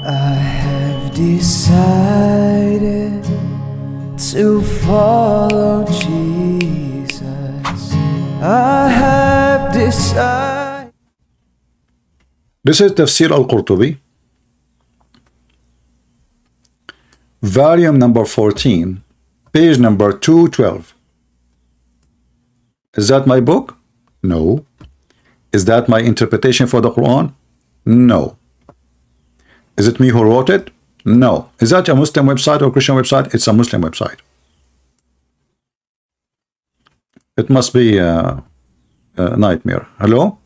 I have decided to follow Jesus. I have decided. This is Tafsir al-Qurtubi, volume number 14, page number 212. Is that my book? No. Is that my interpretation for the Quran? No. Is it me who wrote it? No. Is that a Muslim website or Christian website? It's a Muslim website. It must be a Nightmare. Hello?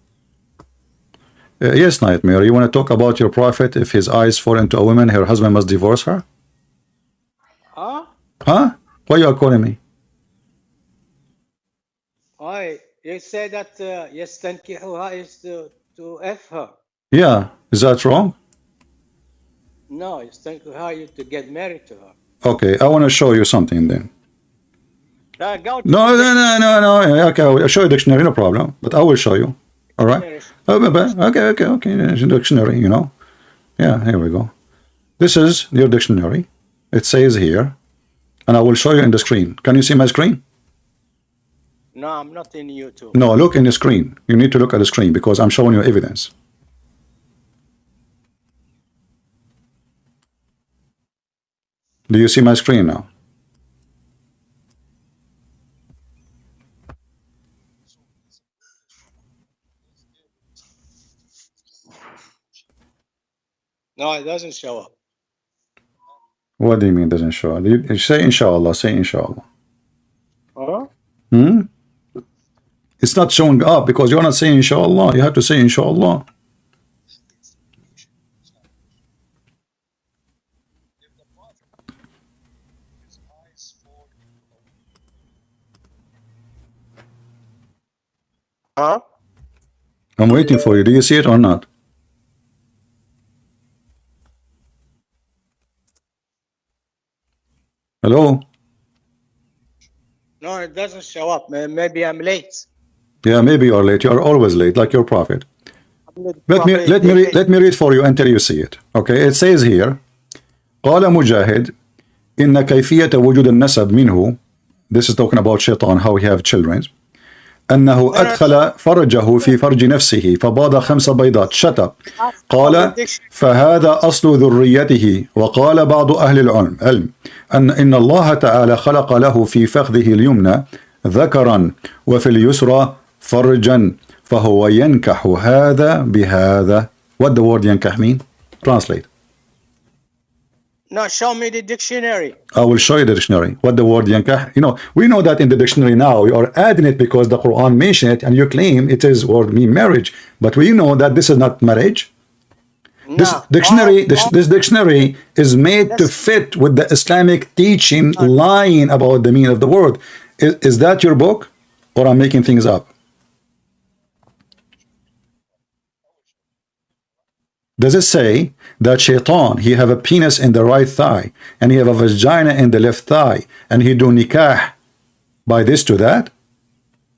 Yes, Nightmare. You want to talk about your prophet? If his eyes fall into a woman, her husband must divorce her? Huh? Huh? Why you are calling me? Why? You say that يستنكحها is to F her. Yeah. Is that wrong? No, يستنكحها is to get married to her. Okay. I want to show you something then. Go to No. Okay, I will show you dictionary, no problem. But I will show you. All right? Okay. Dictionary, you know. Yeah, here we go. This is your dictionary. It says here, and I will show you in the screen. Can you see my screen? No, I'm not in YouTube. No, look in the screen. You need to look at the screen because I'm showing you evidence. Do you see my screen now? No, it doesn't show up. What do you mean doesn't show? You say inshallah, say inshallah. Huh? It's not showing up because you're not saying inshallah. You have to say inshallah. Huh? I'm waiting for you. Do you see it or not? Hello? No, it doesn't show up. Maybe I'm late. Yeah, maybe you're late. You are always late, like your prophet. Let me read for you until you see it. Okay, it says here, قال مجاهد إن كيفية وجود النسب منه. This is talking about shaitan, how he have children. أنه أدخل فرجه في فرج نفسه فباض 5 بيضات. Shut up. قال فهذا أصل ذريته. وقال بعض أهل العلم إن الله تعالى خلق له في فخذه اليمنى ذكرا وفي اليسرى فرجا فهو ينكح هذا بهذا. What the word ينكح mean? Translate. No, show me the dictionary. I will show you the dictionary. What the word yankah? You know, we know that in the dictionary now. You are adding it because the Quran mentioned it, and you claim it is word mean marriage. But we know that this is not marriage. No. This dictionary is made to fit with the Islamic teaching, lying about the meaning of the word. Is that your book, or I'm making things up? Does it say that shaitan, he have a penis in the right thigh and he have a vagina in the left thigh and he do nikah by this to that?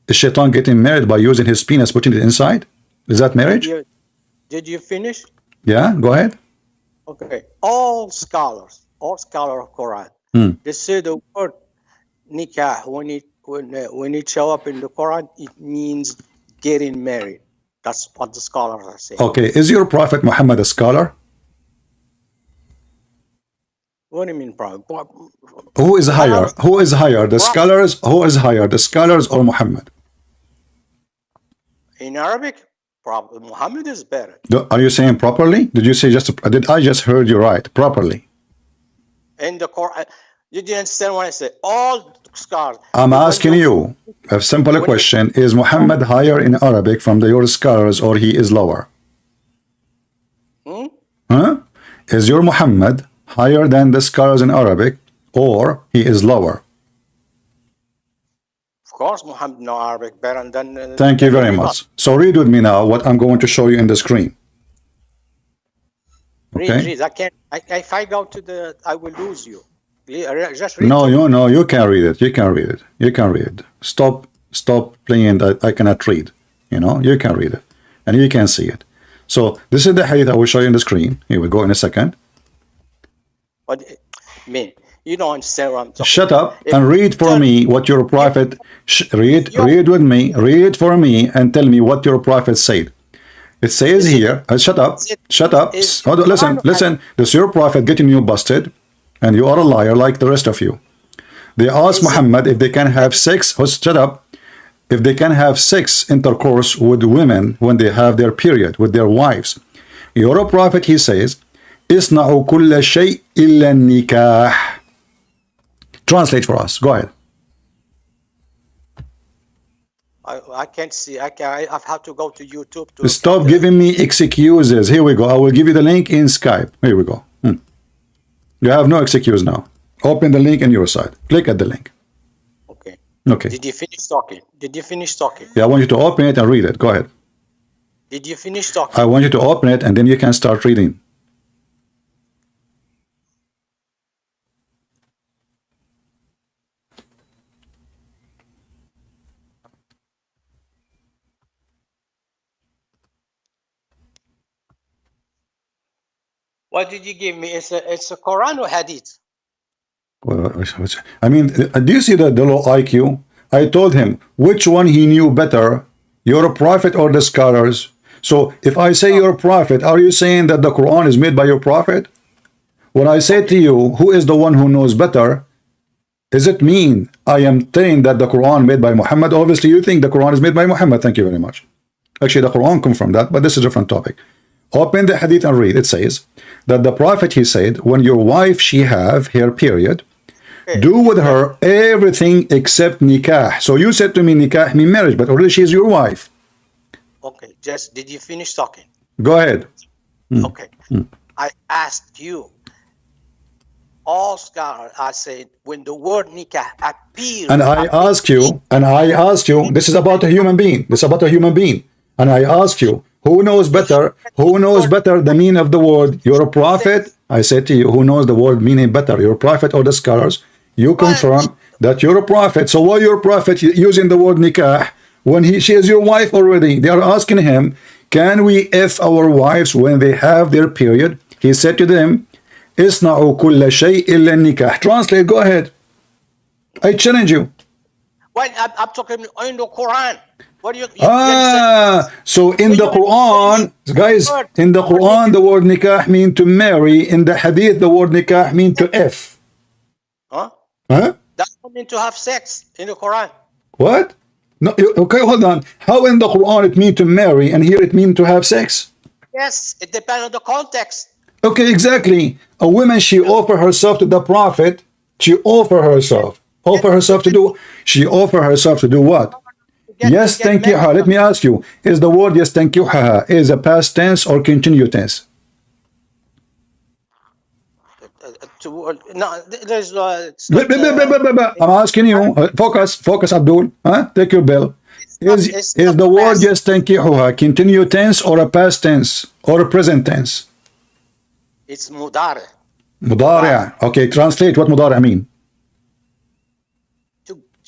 Is shaitan getting married by using his penis, putting it inside? Is that marriage? Did you finish? Yeah, go ahead. Okay. All scholars of Quran, they say the word nikah, when it show up in the Quran, it means getting married. That's what the scholars are saying. Okay, is your prophet Muhammad a scholar? What do you mean, prophet? Who is higher? Who is higher? The scholars? Who is higher? The scholars or Muhammad? In Arabic, probably Muhammad is better. Are you saying properly? Did you say just? Did I just heard you right? Properly? In the Quran, did you understand what I said? All scholars. I'm asking you a simple question. Is Muhammad higher in Arabic from your scholars or he is lower? Huh? Is your Muhammad higher than the scholars in Arabic or he is lower? Of course, Muhammad knows Arabic better than... Thank you very much. So read with me now what I'm going to show you in the screen. Okay? Read. I can't... if I go to the... I will lose you. Just read. No, you can read it. You can read it. You can read it. Stop playing that I cannot read. You know, you can read it. And you can see it. So this is the hadith I will show you on the screen. Here we go in a second. What I mean, you don't understand what I'm talking Shut about. up and read for me what your prophet. Read with me. Read for me and tell me what your prophet said. It says here. Shut up. Shut up. Hold on, listen. This is your prophet getting you busted, and you are a liar like the rest of you. They asked Muhammad if they can have sex. Shut up. If they can have sex intercourse with women when they have their period with their wives. Your prophet, he says, "Isna'u kulla shay illa nikah." Translate for us. Go ahead. I can't see. I have to go to YouTube to Stop giving me excuses. Here we go. I will give you the link in Skype. Here we go. You have no excuse now. Open the link on your side. Click at the link. Okay. Okay. Did you finish talking? Did you finish talking? Yeah, I want you to open it and read it. Go ahead. Did you finish talking? I want you to open it and then you can start reading. What did you give me? It's a Quran or Hadith? I mean, do you see the low IQ? I told him which one he knew better, your prophet or the scholars. So if I say your prophet, are you saying that the Quran is made by your prophet? When I say to you, who is the one who knows better, does it mean I am saying that the Quran made by Muhammad? Obviously, you think the Quran is made by Muhammad. Thank you very much. Actually, the Quran comes from that, but this is a different topic. Open the hadith and read. It says that the prophet, he said, when your wife, she have her period, do with her everything except nikah. So you said to me, nikah mean marriage, but already she is your wife. Okay, just did you finish talking? Go ahead. Okay. I asked you. All scholars are saying when the word nikah appears. And I asked you, this is about a human being. This is about a human being. And I asked you, who knows better the meaning of the word? Your prophet. I said to you, who knows the word meaning better, your prophet or the scholars? You confirm that you're a prophet. So why your prophet using the word nikah when she is your wife already? They are asking him, can we F our wives when they have their period? He said to them, Isna'u kulla shay illa nikah. Translate, go ahead. I challenge you. When I'm talking in the Quran. What do you so in the Quran, guys, in the Quran, the word nikah mean to marry. In the hadith, the word nikah mean to F. Huh? Huh? That doesn't mean to have sex in the Quran. What? No, okay, hold on. How in the Quran it mean to marry and here it mean to have sex? Yes, it depends on the context. Okay, exactly. A woman, she offer herself to the prophet. She offer herself to do. She offer herself to do what? Yes, thank you. Let me ask you: is the word yes, thank you is a past tense or continue tense? No, there's. I'm asking you. Focus, Abdul. Take your bell. Is the word yes, thank you continue tense or a past tense or a present tense? It's mudari. Mudari. Okay, translate what mudari mean.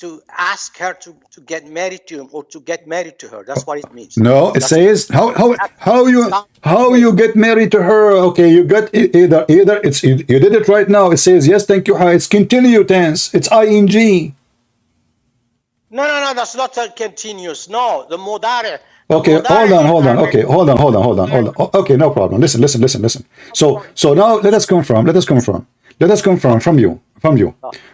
To ask her to get married to him or to get married to her. That's what it means. No, it says how you get married to her. Okay, you got either it's you did it right now. It says yes, thank you. It's continue tense. It's ing. No, that's not a continuous. No, the mudari. Okay, hold on. Okay, hold on. Okay, no problem. Listen. So now let us confirm from you.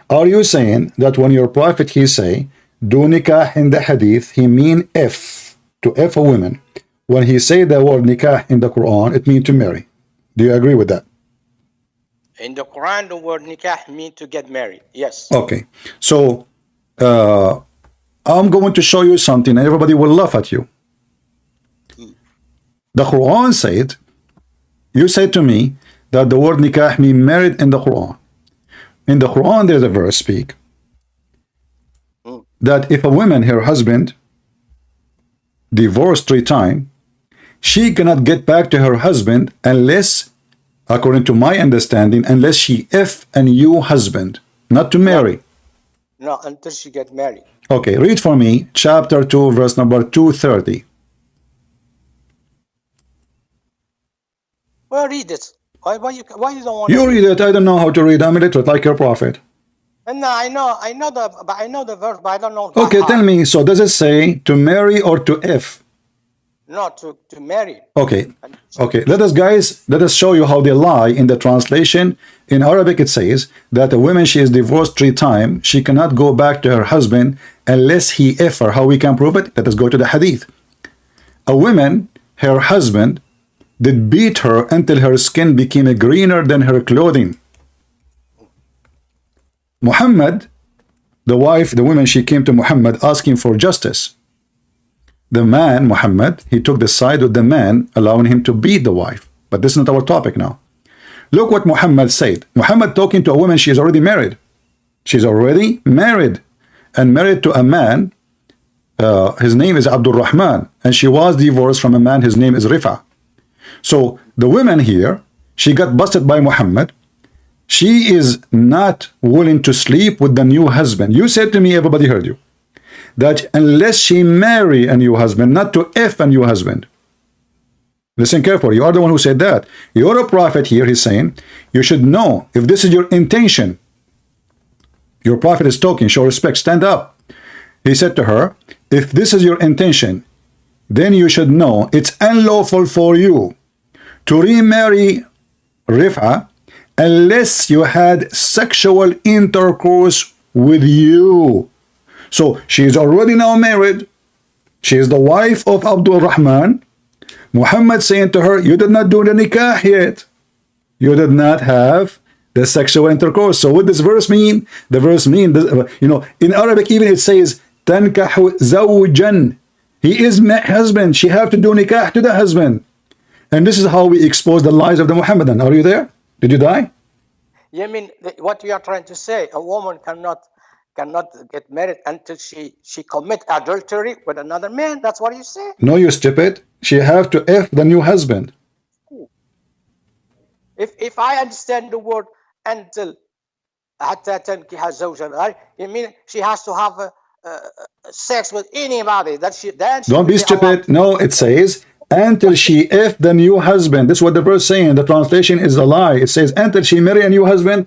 Are you saying that when your prophet he say do nikah in the hadith, he mean F to F a woman? When he say the word nikah in the Quran, it mean to marry. Do you agree with that? In the Quran, the word nikah mean to get married. Yes. Okay. So I'm going to show you something and everybody will laugh at you. The Quran said, you said to me that the word nikah mean married in the Quran. In the Quran, there's a verse speak that if a woman, her husband, divorced 3 times, she cannot get back to her husband unless, according to my understanding, unless she F a new husband, not to marry. No, until she get married. Okay, read for me chapter 2, verse number 230. Well, read it. Why you don't want You to read it. I don't know how to read. I'm illiterate like your prophet. And I know the verse, but I don't know. By Okay, heart. tell me. So does it say to marry or to if? No, to marry. Okay. Okay. Let us show you how they lie in the translation. In Arabic, it says that a woman, she is divorced 3 times. She cannot go back to her husband unless he if her. How we can prove it? Let us go to the hadith. A woman, her husband, did beat her until her skin became greener than her clothing. Muhammad, the wife, the woman, she came to Muhammad asking for justice. The man, Muhammad, he took the side of the man, allowing him to beat the wife. But this is not our topic now. Look what Muhammad said. Muhammad talking to a woman, she is already married. She's already married. And married to a man, his name is Abdul Rahman. And she was divorced from a man, his name is Rifa. So the woman here, she got busted by Muhammad. She is not willing to sleep with the new husband. You said to me, everybody heard you, that unless she marry a new husband, not to F a new husband. Listen carefully. You are the one who said that. You're a prophet here. He's saying you should know if this is your intention. Your prophet is talking. Show respect. Stand up. He said to her, if this is your intention, then you should know it's unlawful for you to remarry Rif'a unless you had sexual intercourse with you. So she is already now married. She is the wife of Abdul Rahman. Muhammad saying to her, you did not do the nikah yet. You did not have the sexual intercourse. So what does verse mean? The verse means, in Arabic even it says, tankahu zawjan. He is my husband. She have to do nikah to the husband. And this is how we expose the lies of the Muhammadan. Are you there? Did you die? You mean what you are trying to say? A woman cannot get married until she commit adultery with another man. That's what you say? No, you stupid. She have to F the new husband. If I understand the word until you mean she has to have sex with anybody that she then she don't be stupid. No, it says until she F the new husband. This is what the verse saying. The translation is a lie. It says until she marry a new husband.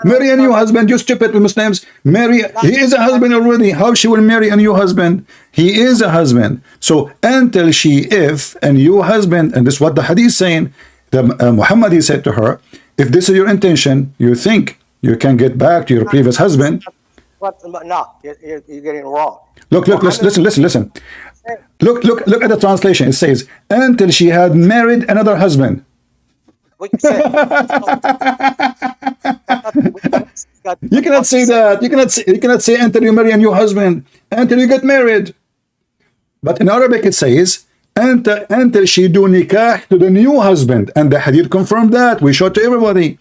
Marry a new husband, you stupid Muslims. Marry, he is a husband already. How she will marry a new husband? He is a husband. So until she F a new husband, and this is what the hadith saying. Muhammad, he said to her, if this is your intention, you think you can get back to your previous husband. No, you're getting it wrong. Look, listen. Look at the translation. It says, until she had married another husband. We say, you cannot say that. You cannot say until you marry a new husband, until you get married. But in Arabic it says, until she do nikah to the new husband. And the hadith confirmed that. We showed to everybody.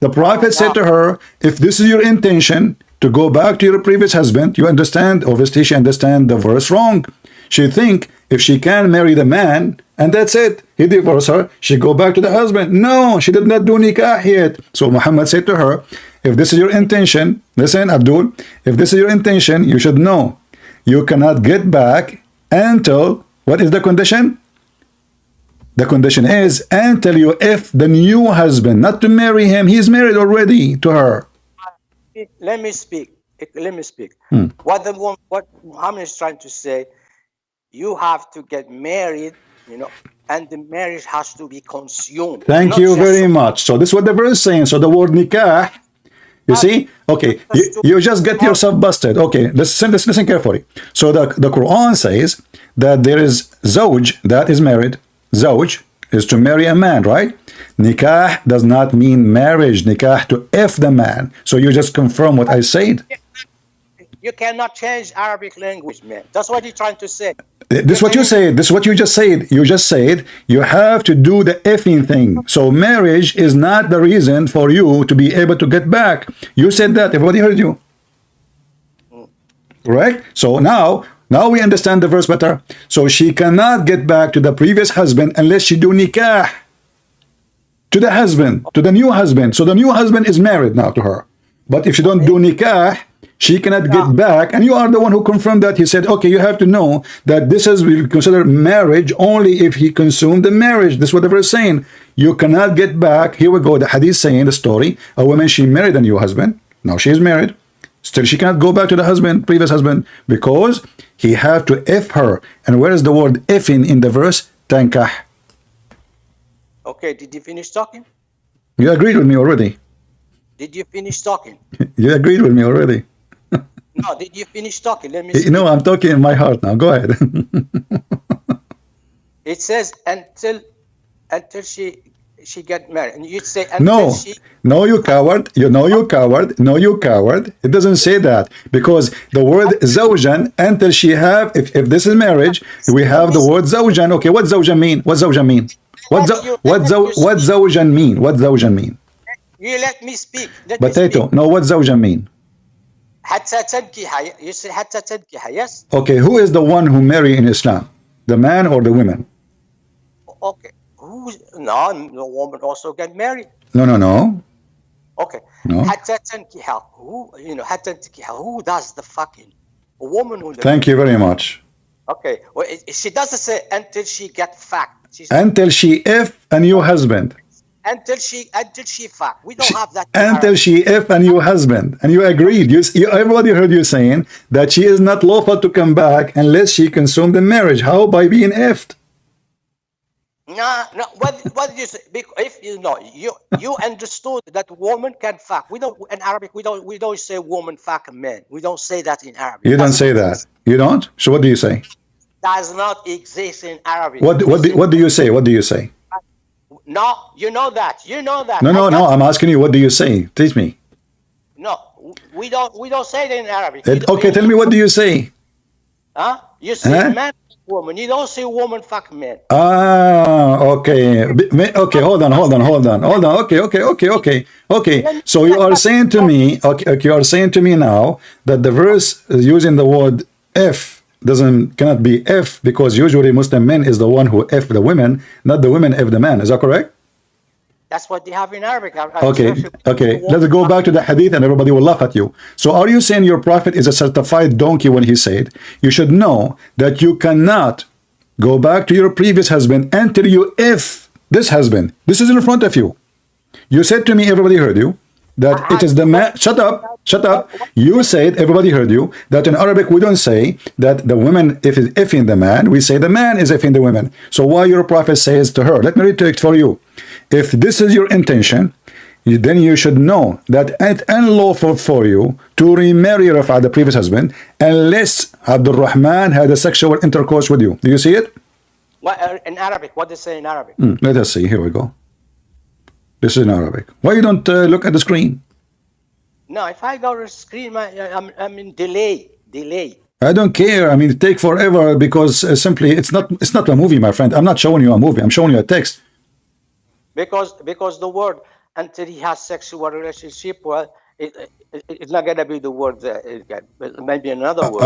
The Prophet said to her, if this is your intention to go back to your previous husband, you understand, obviously she understand the verse wrong. She think if she can marry the man, and that's it, he divorced her, she go back to the husband. No, she did not do nikah yet. So Muhammad said to her, if this is your intention, listen Abdul, if this is your intention, you should know you cannot get back until, what is the condition? The condition is until you F the new husband, not to marry him. He's married already to her. Let me speak. What Muhammad is trying to say, you have to get married, and the marriage has to be consumed. Thank you very much. So this is what the verse is saying. So the word nikah, you see? Okay, you just get yourself busted. Okay, listen carefully. So the Quran says that there is zawj, that is married. Zawj is to marry a man, right? Nikah does not mean marriage. Nikah to F the man. So you just confirm what I said. You cannot change Arabic language, man. That's what you're trying to say. This is what you said. This is what you just said. You just said you have to do the effing thing. So marriage is not the reason for you to be able to get back. You said that. Everybody heard you. Correct? So now we understand the verse better. So she cannot get back to the previous husband unless she do nikah to the husband, to the new husband. So the new husband is married now to her. But if she don't do nikah, she cannot get back, and you are the one who confirmed that. He said, okay, you have to know that this is will consider marriage only if he consumed the marriage. This is what the verse is saying. You cannot get back. Here we go. The hadith saying the story. A woman, she married a new husband. Now she is married. Still, she cannot go back to the husband, previous husband, because he had to F her. And where is the word Fing in the verse? Tankah. Okay, did you finish talking? You agreed with me already. Did you finish talking? You agreed with me already. No, did you finish talking? Let me see. No, I'm talking in my heart now. Go ahead. It says until she get married, and you say No, she. no, you coward. You coward. No, you coward. It doesn't say that, because the word zawjan, until she have, if this is marriage, we have the word zawjan. Okay, what zawjan mean? What zawjan mean? What zawjan mean? What zawjan mean? You let me speak. Potato. No, what zawjan mean? حتى تنكح. You say حتى تنكح, yes? Okay, who is the one who marry in Islam? The man or the woman? Okay. No, the woman also get married. No. Okay. No. حتى تنكح. حتى تنكح. Who does the fucking? A woman who. Thank you very much. Okay. Well, she doesn't say until she get fucked. Until she F a new husband. Until she fuck. We don't have that. Until she F a new husband. And you agreed. Everybody heard you saying that she is not lawful to come back unless she consumed the marriage. How? By being F'd. No. What did you say? If you understood that woman can fuck. We don't in Arabic. We don't say woman fuck a man. We don't say that in Arabic. You don't say that. You don't. So what do you say? Does not exist in Arabic. What do you say? What do you say? No, you know that. No. I'm asking you. What do you say? Teach me. No, we don't say it in Arabic. Okay, tell me. What do you say? Huh? You say man, woman. You don't say woman, fuck man. Okay. Okay, hold on. Okay. So you are saying to me, you are saying to me now that the verse is using the word F cannot be F, because usually Muslim men is the one who F the women, not the women F the man. Is that correct? That's what they have in Arabic. Okay. Let's go back to the hadith and everybody will laugh at you. So are you saying your prophet is a certified donkey when he said, you should know that you cannot go back to your previous husband until you F this husband? This is in front of you. You said to me, everybody heard you, that it is the man. Shut up. You said, everybody heard you, that in Arabic we don't say that the woman is effing the man, we say the man is effing the woman. So why your prophet says to her, let me read it for you. If this is your intention, then you should know that it's unlawful for you to remarry Rafa, the previous husband, unless Abdul Rahman had a sexual intercourse with you. Do you see it? What in Arabic? What does it say in Arabic? Let us see. Here we go. This is in Arabic. Why you don't look at the screen? No, if I go to the screen, I'm in delay. I don't care. I mean, it take forever because simply it's not a movie, my friend. I'm not showing you a movie. I'm showing you a text. Because the word until he has sexual relationship, well, it's not gonna be the word. Maybe another word.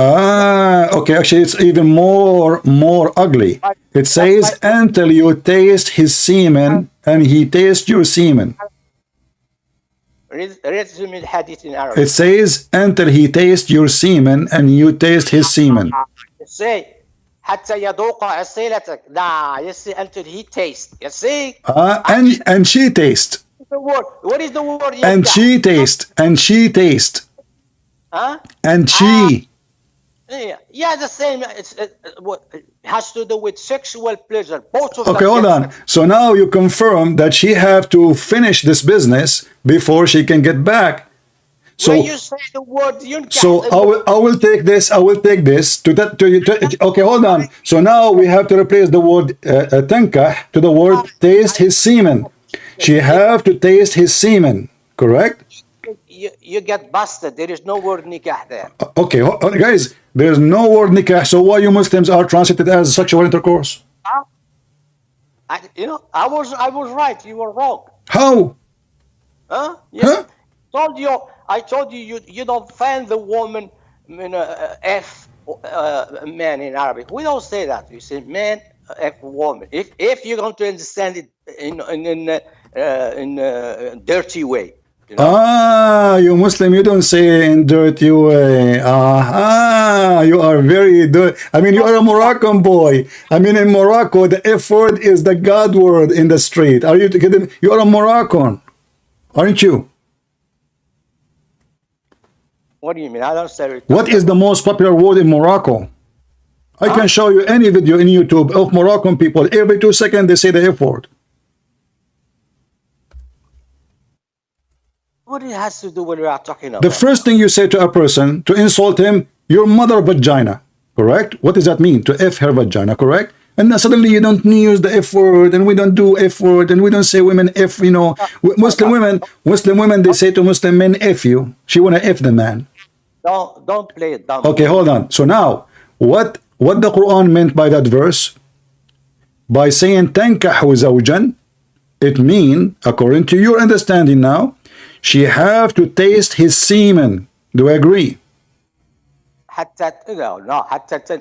Okay. Actually, it's even more ugly. It says until you taste his semen and he tastes your semen. Read to me the hadith in Arabic. It says until he tastes your semen and you taste his semen. You say حتى يذوق عصيلتك. Nah, you see until he tastes. You see? And she tastes. The word. What is the word? And she tastes. Huh? And she. Yeah, the same. It has to do with sexual pleasure. Both of them. Okay, hold on. So now you confirm that she have to finish this business before she can get back. So when you say the word, I will take this. Okay, hold on. So now we have to replace the word tankah to the word taste his semen. She have to taste his semen, correct? You get busted. There is no word nikah there. Okay, guys, there is no word nikah. So why you Muslims are translated as sexual intercourse? I was right. You were wrong. How? Huh? Yes. Huh? I told you you don't find the woman F man in Arabic. We don't say that. We say man F woman. If you're going to understand it in a dirty way. You know? Ah, you Muslim, you don't say in dirty way. Ah, you are very dirty. I mean, you are a Moroccan boy. I mean, in Morocco, the F word is the God word in the street. Are you kidding? You are a Moroccan, aren't you? What do you mean? I don't say it. What is the most popular word in Morocco? I can show you any video in YouTube of Moroccan people. Every 2 seconds, they say the F word. What it has to do with what we are talking about? The first thing you say to a person to insult him, your mother vagina, correct? What does that mean? To F her vagina, correct? And then suddenly you don't use the F word, and we don't do F word, and we don't say women F, you know. Muslim women, they say to Muslim men, F you. She wanna F the man. Don't play it down. Okay, hold on. So now, what the Quran meant by that verse? By saying tankahu zawjan, it mean, according to your understanding now, she have to taste his semen. Do I agree?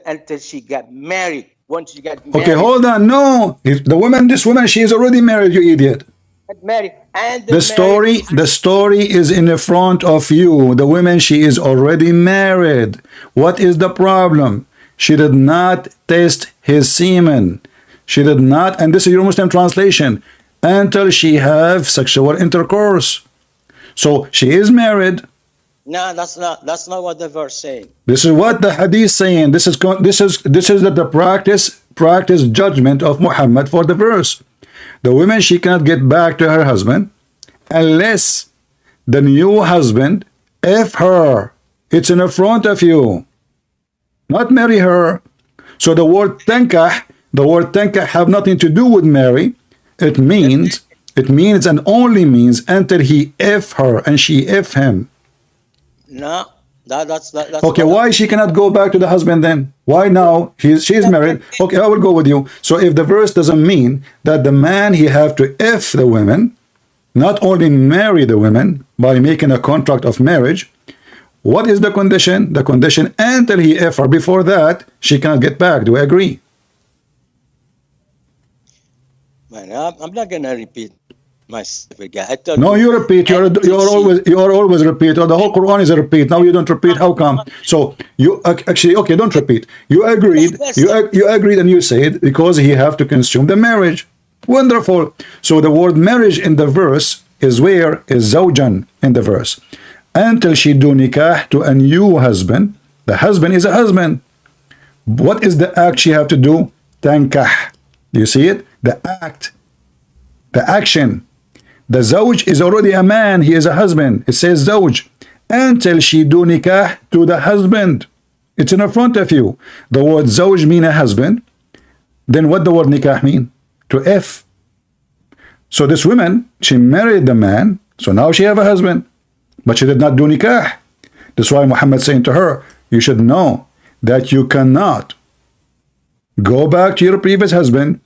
Until she get married. Once you get married. Okay, hold on. No, this woman, she is already married. You idiot. Get married, and The story is in the front of you. The woman, she is already married. What is the problem? She did not taste his semen. She did not, and this is your Muslim translation, until she have sexual intercourse. So she is married. No, that's not what the verse saying. This is what the hadith saying. This is the practice judgment of Muhammad for the verse. The woman, she cannot get back to her husband unless the new husband F her. It's in the front of you. Not marry her. So the word tankah have nothing to do with marry. It means and only means until he F her and she F him. No, that's okay. Why she cannot go back to the husband then? Why now? She's married. Okay, I will go with you. So if the verse doesn't mean that the man, he have to F the women, not only marry the women by making a contract of marriage, what is the condition? The condition until he F her. Before that, she cannot get back. Do I agree? Man, I'm not gonna repeat myself again. No, you repeat. You are always repeat. Or the whole Quran is a repeat. Now you don't repeat. How come? So you actually, okay, don't repeat. You agreed. You agreed, and you said because he have to consume the marriage. Wonderful. So the word marriage in the verse is where is zawjan in the verse. Until she do nikah to a new husband. The husband is a husband. What is the act she have to do? Tankah. Do you see it? The act. The action. The zawj is already a man. He is a husband. It says zawj. Until she do nikah to the husband. It's in the front of you. The word zawj mean a husband. Then what the word nikah mean? To F. So this woman, she married the man. So now she have a husband. But she did not do nikah. That's why Muhammad saying to her, you should know that you cannot go back to your previous husband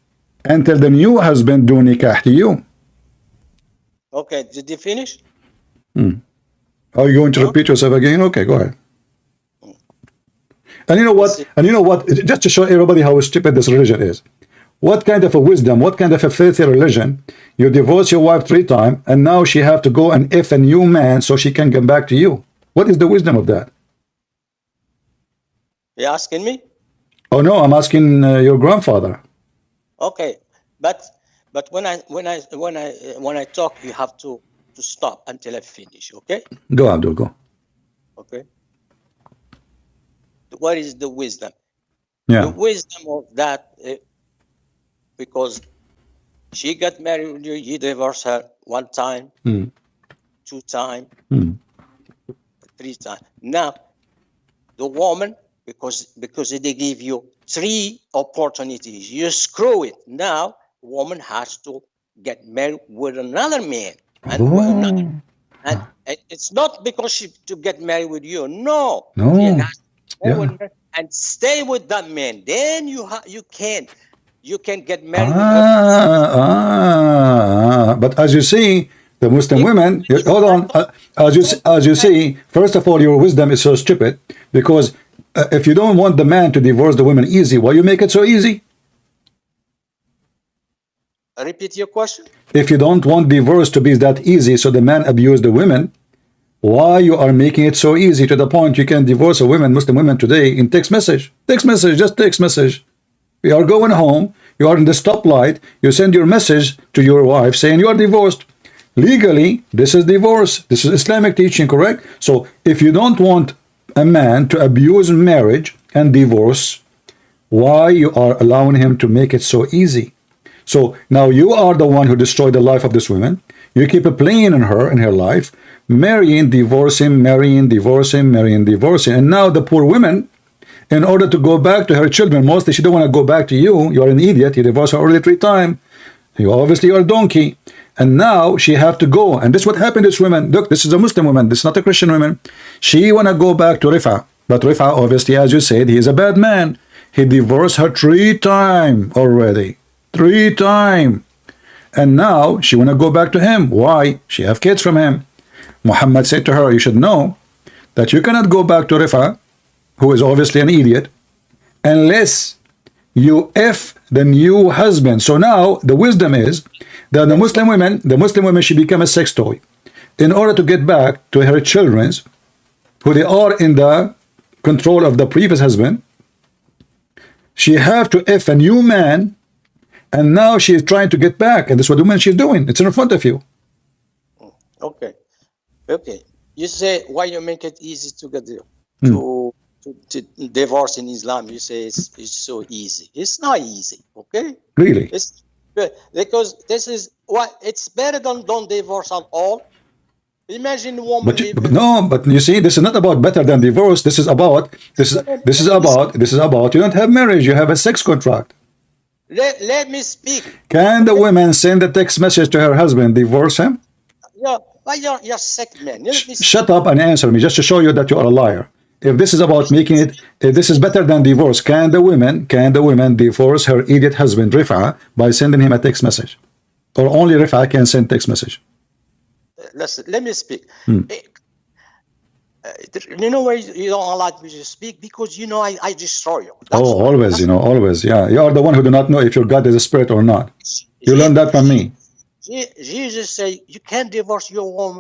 until the new husband do nikah to you. Okay, did you finish? Are you going to repeat yourself again? Okay, go ahead. And you know what? Just to show everybody how stupid this religion is. What kind of a wisdom, what kind of a filthy religion? You divorce your wife 3 times, and now she have to go and F a new man so she can come back to you. What is the wisdom of that? You asking me? Oh no, I'm asking your grandfather. Okay, but when I talk, you have to stop until I finish. Okay? Go, Abdul, go. Okay. What is the wisdom? Yeah. The wisdom of that, because she got married, you divorced her 1 time, 2 times, 3 times. Now, the woman, because they give you 3 opportunities, you screw it. Now, woman has to get married with another man, and it's not because she to get married with you. No. And stay with that man. Then you can get married. But as you see, the Muslim women. Hold on. As you see, first of all, your wisdom is so stupid because if you don't want the man to divorce the woman easy, why you make it so easy? Repeat your question. If you don't want divorce to be that easy, so the man abused the women, why you are making it so easy to the point you can divorce a woman, Muslim women today, in text message? Text message, just text message. You are going home, you are in the stoplight, you send your message to your wife saying you are divorced. Legally, this is divorce. This is Islamic teaching, correct? So if you don't want a man to abuse marriage and divorce, why you are allowing him to make it so easy? So now you are the one who destroyed the life of this woman. You keep playing in her life, marrying, divorcing, marrying, divorcing, marrying, divorcing. And now the poor woman, in order to go back to her children, mostly she don't want to go back to you. You are an idiot. You divorced her already 3 times. You obviously are a donkey. And now she have to go. And this is what happened to this woman. Look, this is a Muslim woman. This is not a Christian woman. She want to go back to Rifa. But Rifa, obviously, as you said, he is a bad man. He divorced her 3 times already. 3 times. And now she want to go back to him. Why? She have kids from him. Muhammad said to her, you should know that you cannot go back to Rifa, who is obviously an idiot, unless you F the new husband. So now the wisdom is that the Muslim women should become a sex toy. In order to get back to her children's, who they are in the control of the previous husband, she have to F a new man. And now she is trying to get back, and this is what the woman she's doing. It's in front of you. Okay. You say why you make it easy to get to divorce in Islam? You say it's so easy. It's not easy. Okay. Really? It's because this is what it's better than don't divorce at all. Imagine a woman. But you see, this is not about better than divorce. This is about you don't have marriage. You have a sex contract. Let me speak. Can the woman send a text message to her husband, divorce him? Yeah, but you're sick, man. Shut up and answer me, just to show you that you are a liar. If this is about making it, if this is better than divorce, can the woman divorce her idiot husband, Rifa, by sending him a text message? Or only Rifa can send text message? Listen, let me speak. You know why you don't allow me to speak? Because you know I destroy you. Always, always. Yeah, you are the one who do not know if your God is a spirit or not. You learned that from me. Jesus say you can't divorce your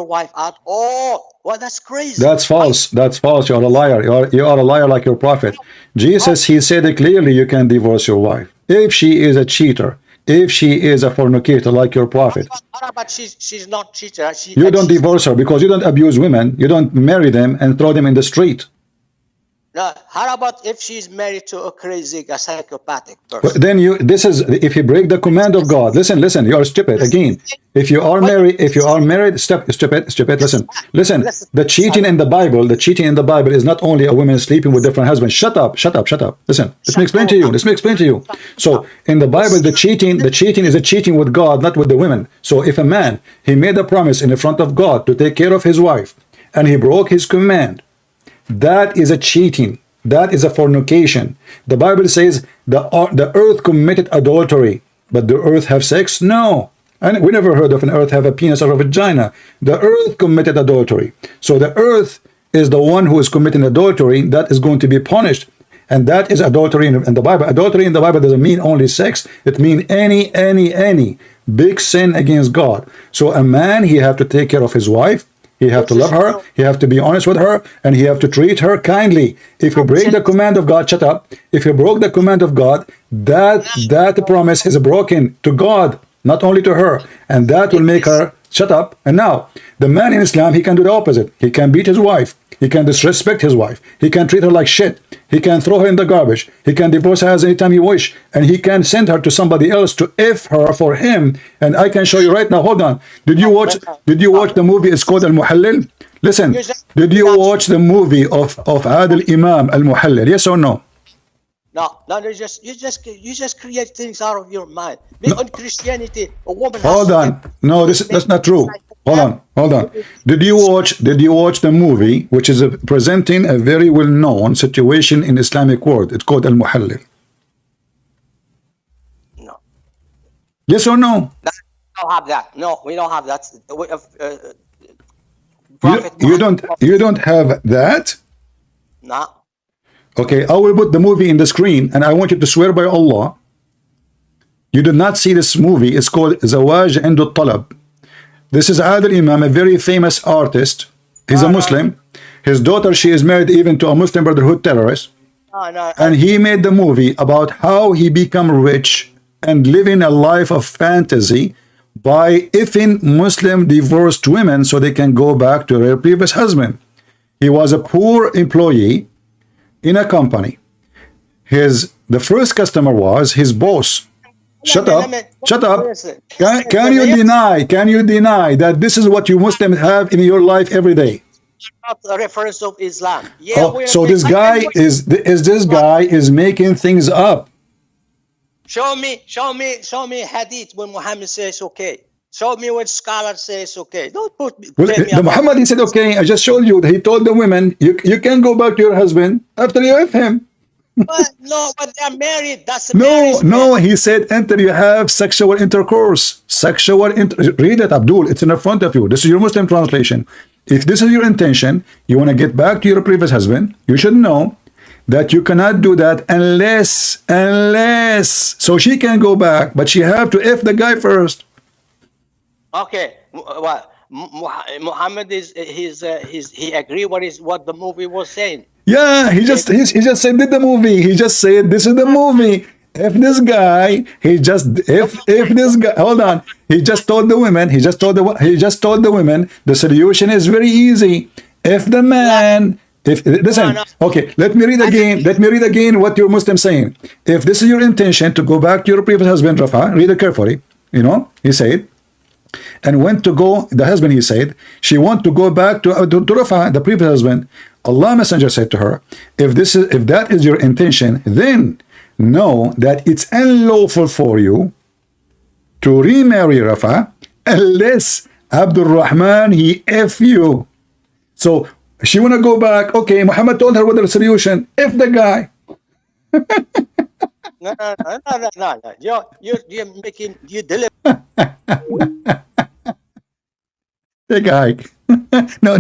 wife at all. Well, that's crazy. That's false. That's false. You are a liar. You are a liar like your prophet. Jesus, he said it clearly. You can divorce your wife if she is a cheater. If she is a fornicator like your prophet. But she's not cheater. You don't divorce her because you don't abuse women. You don't marry them and throw them in the street. Now, how about if she's married to a crazy, a psychopathic person? Then if you break the command of God, listen, you are stupid again. If you are married, stupid, listen. The cheating in the Bible is not only a woman sleeping with different husbands. Shut up. Listen, let me explain to you. So in the Bible, the cheating is a cheating with God, not with the women. So if a man, he made a promise in the front of God to take care of his wife, and he broke his command, that is a cheating. That is a fornication. The Bible says the earth committed adultery, but the earth have sex? No. And we never heard of an earth have a penis or a vagina. The earth committed adultery. So the earth is the one who is committing adultery that is going to be punished. And that is adultery in the Bible. Adultery in the Bible doesn't mean only sex. It means any big sin against God. So a man, he have to take care of his wife. He have to love her, he have to be honest with her, and he have to treat her kindly. If you break the command of God, shut up. If you broke the command of God, that promise is broken to God, not only to her. And that will make her shut up. And now, the man in Islam, he can do the opposite. He can beat his wife. He can disrespect his wife. He can treat her like shit. He can throw her in the garbage. He can divorce her anytime he wish. And he can send her to somebody else to F her for him. And I can show you right now. Hold on. Did you watch the movie? It's called Al-Muhallil. Listen, did you watch the movie of Adil Imam Al-Muhallil? Yes or no? No, you just create things out of your mind. On Christianity, a woman. Hold on. No, that's not true. Hold on. Did you watch the movie, which is presenting a very well-known situation in Islamic world? It's called Al-Muhallil. No. Yes or no? We don't have that. No, we don't have that. You don't have that? No. . Okay, I will put the movie in the screen, and I want you to swear by Allah You did not see this movie. It's called Zawaj Indu Talab. This is Adil Imam, a very famous artist. He's a Muslim. His daughter, she is married even to a Muslim Brotherhood terrorist. And he made the movie about how he become rich and living a life of fantasy by effing Muslim divorced women so they can go back to their previous husband. He was a poor employee in a company. The first customer was his boss. Shut up. Shut up. Can you deny that this is what you Muslims have in your life every day? Not a reference of Islam. Yeah, so this guy is making things up. Show me hadith when Muhammad says okay. Show me when scholars says okay. Don't put me. The Muhammad, he said okay. I just showed you that he told the women you can go back to your husband after you have him. But they're married. That's marriage. No, he said until you have sexual intercourse. Read it, Abdul. It's in front of you. This is your Muslim translation. If this is your intention, you want to get back to your previous husband, you should know that you cannot do that unless so she can go back, but she have to F the guy first. Okay, well, Muhammad he agree what the movie was saying. Yeah, he just said did the movie. He just said this is the movie. If this guy, if this guy, hold on. He just told the women. He just told the women the solution is very easy. If the man, listen, okay, let me read again what your Muslim saying. If this is your intention to go back to your previous husband, Rafa, read it carefully. You know, he said, and went to go. The husband, he said, she want to go back to Rafa, the previous husband. Allah Messenger said to her, if that is your intention, then know that it's unlawful for you to remarry Rafa unless Abdul Rahman he F you. So she want to go back. Okay, Muhammad told her what the solution. F the guy. No. You're making you deliver. The guy. No.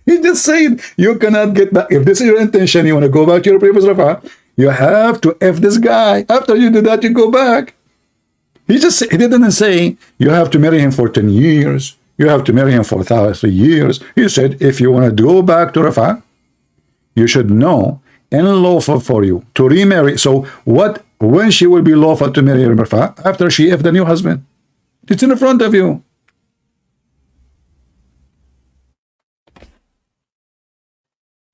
He just said you cannot get back. If this is your intention, you want to go back to your previous Rafa, you have to F this guy. After you do that, you go back. He didn't say you have to marry him for 10 years. You have to marry him for 3 years. He said if you want to go back to Rafa, you should know unlawful for you to remarry. So when she will be lawful to marry Rafa? After she F the new husband. It's in front of you.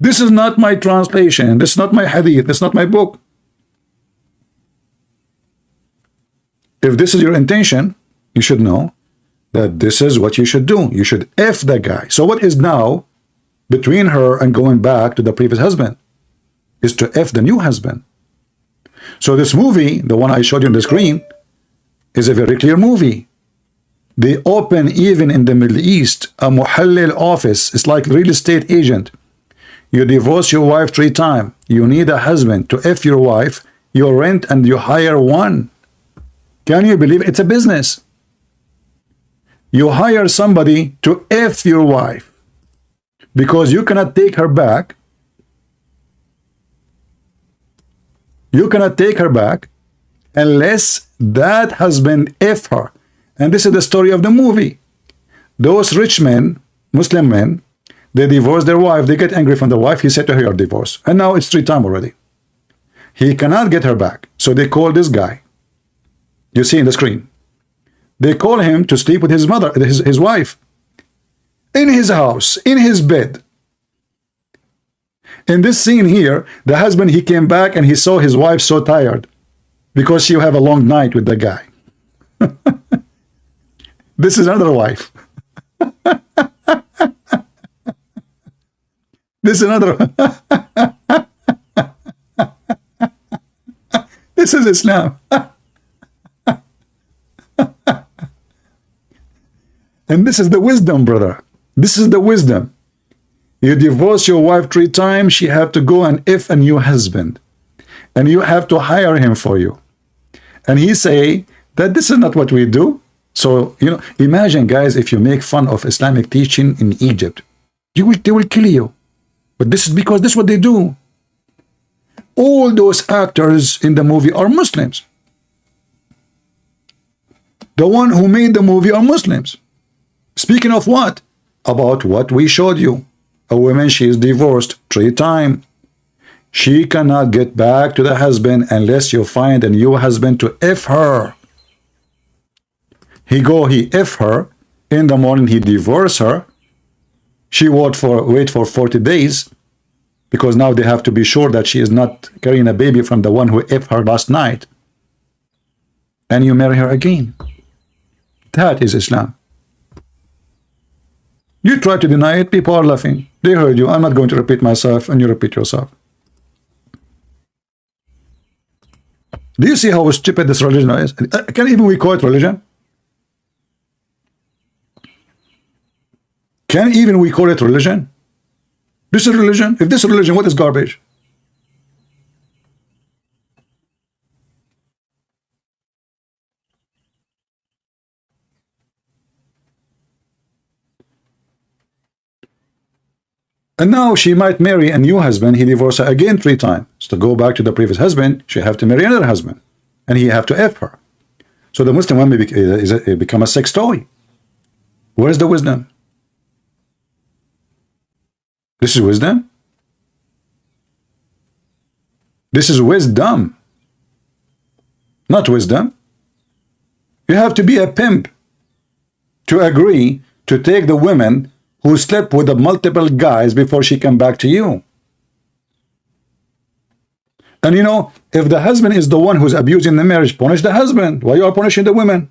This is not my translation. This is not my hadith. This is not my book. If this is your intention, you should know that this is what you should do. You should F the guy. So what is now between her and going back to the previous husband is to F the new husband. So this movie, the one I showed you on the screen, is a very clear movie. They open even in the Middle East a muhallil office. It's like real estate agent. You divorce your wife 3 times. You need a husband to F your wife. You rent and you hire one. Can you believe it's a business? You hire somebody to F your wife because you cannot take her back. You cannot take her back unless that husband F her. And this is the story of the movie. Those rich men, Muslim men, they divorce their wife. They get angry from the wife. He said to her, you're divorced. And now it's 3 times already. He cannot get her back. So they call this guy. You see in the screen. They call him to sleep with his mother, his wife. In his house, in his bed. In this scene here, the husband, he came back and he saw his wife so tired because she have a long night with the guy. This is another wife. This is another. This is Islam. And this is the wisdom, brother. This is the wisdom. You divorce your wife 3 times, she have to go and F a new husband. And you have to hire him for you. And he say that this is not what we do. So, imagine, guys, if you make fun of Islamic teaching in Egypt, they will kill you. But this is because this is what they do. All those actors in the movie are Muslims. The one who made the movie are Muslims. Speaking of what? About what we showed you. A woman, she is divorced 3 times. She cannot get back to the husband unless you find a new husband to F her. He F her. In the morning, he divorce her. She wait for 40 days. Because now they have to be sure that she is not carrying a baby from the one who F her last night. And you marry her again. That is Islam. You try to deny it, people are laughing. They heard you. I'm not going to repeat myself, and you repeat yourself. Do you see how stupid this religion is? Can even we call it religion? Can even we call it religion? This is religion? If this is religion, what is garbage? And now she might marry a new husband. He divorced her again 3 times. So to go back to the previous husband, she have to marry another husband. And he have to F her. So the Muslim woman become a sex toy. Where's the wisdom? This is wisdom? This is wisdom. Not wisdom. You have to be a pimp to agree to take the women who slept with the multiple guys before she come back to you. And you know, if the husband is the one who's abusing the marriage, punish the husband. Why you are punishing the women?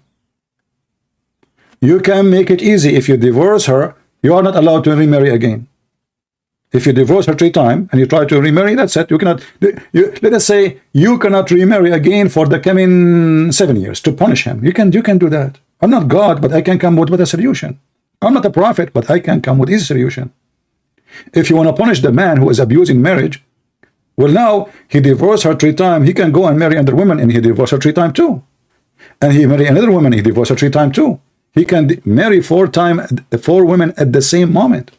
You can make it easy. If you divorce her, you are not allowed to remarry again. If you divorce her 3 times and you try to remarry, that's it. You cannot. Let us say you cannot remarry again for the coming 7 years to punish him. You can do that. I'm not God, but I can come with a solution. I'm not a prophet, but I can come with easy solution. If you want to punish the man who is abusing marriage, well, now he divorced her 3 times. He can go and marry another woman, and he divorced her 3 times too. And he marry another woman. He divorced her 3 times too. He can marry 4 women at the same moment,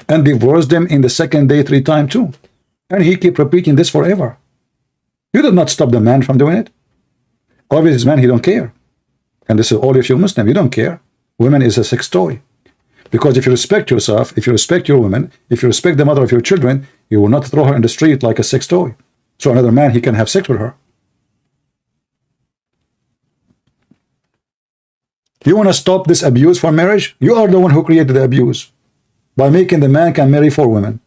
and divorce them in the second day 3 times too. And he keep repeating this forever. You did not stop the man from doing it. Obviously, this man, he don't care. And this is all if you're Muslim, you don't care. Women is a sex toy. Because if you respect yourself, if you respect your woman, if you respect the mother of your children, you will not throw her in the street like a sex toy. So another man, he can have sex with her. You want to stop this abuse for marriage? You are the one who created the abuse. By making the man can marry 4 women.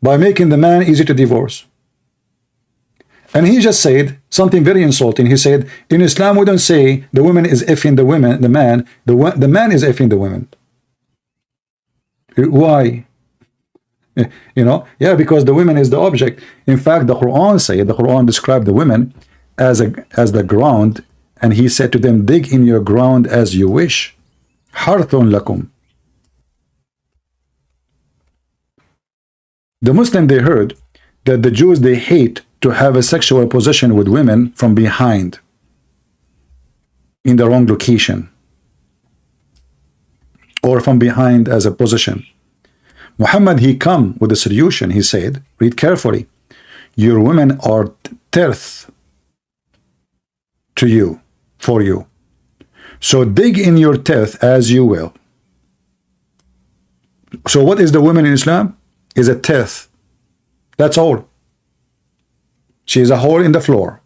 By making the man easy to divorce. And he just said something very insulting. He said, in Islam, we don't say the woman is effing the women, the man is effing the women. Why? You know, yeah, because the woman is the object. In fact, the Quran described the women as the ground, and he said to them, dig in your ground as you wish. Harthun lakum. The Muslim, they heard that the Jews, they hate to have a sexual position with women from behind in the wrong location or from behind as a position. Muhammad, he come with a solution. He said, read carefully, your women are teeth to you, for you. So dig in your teeth as you will. So what is the woman in Islam? Is a teeth. That's all. She is a hole in the floor.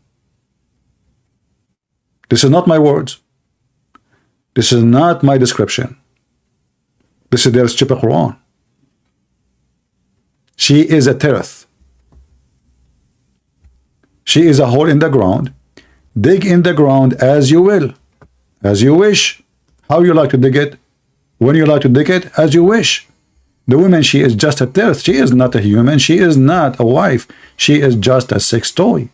This is not my words. This is not my description. This is their stupid Quran. She is a teeth. She is a hole in the ground. Dig in the ground as you will, as you wish. How you like to dig it, when you like to dig it, as you wish. The woman, she is just a teeth. She is not a human. She is not a wife. She is just a sex toy.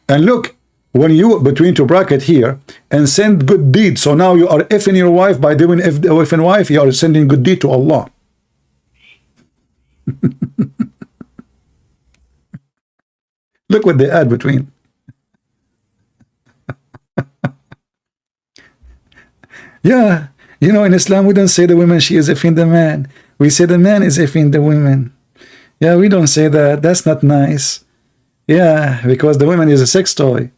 And look, when you between 2 bracket here and send good deeds, so now you are effing your wife by doing effing wife, you are sending good deed to Allah. Look what they add between. Yeah, you know, in Islam we don't say the woman she is effing the man. We say the man is effing the women. Yeah, we don't say that. That's not nice. Yeah, because the woman is a sex toy.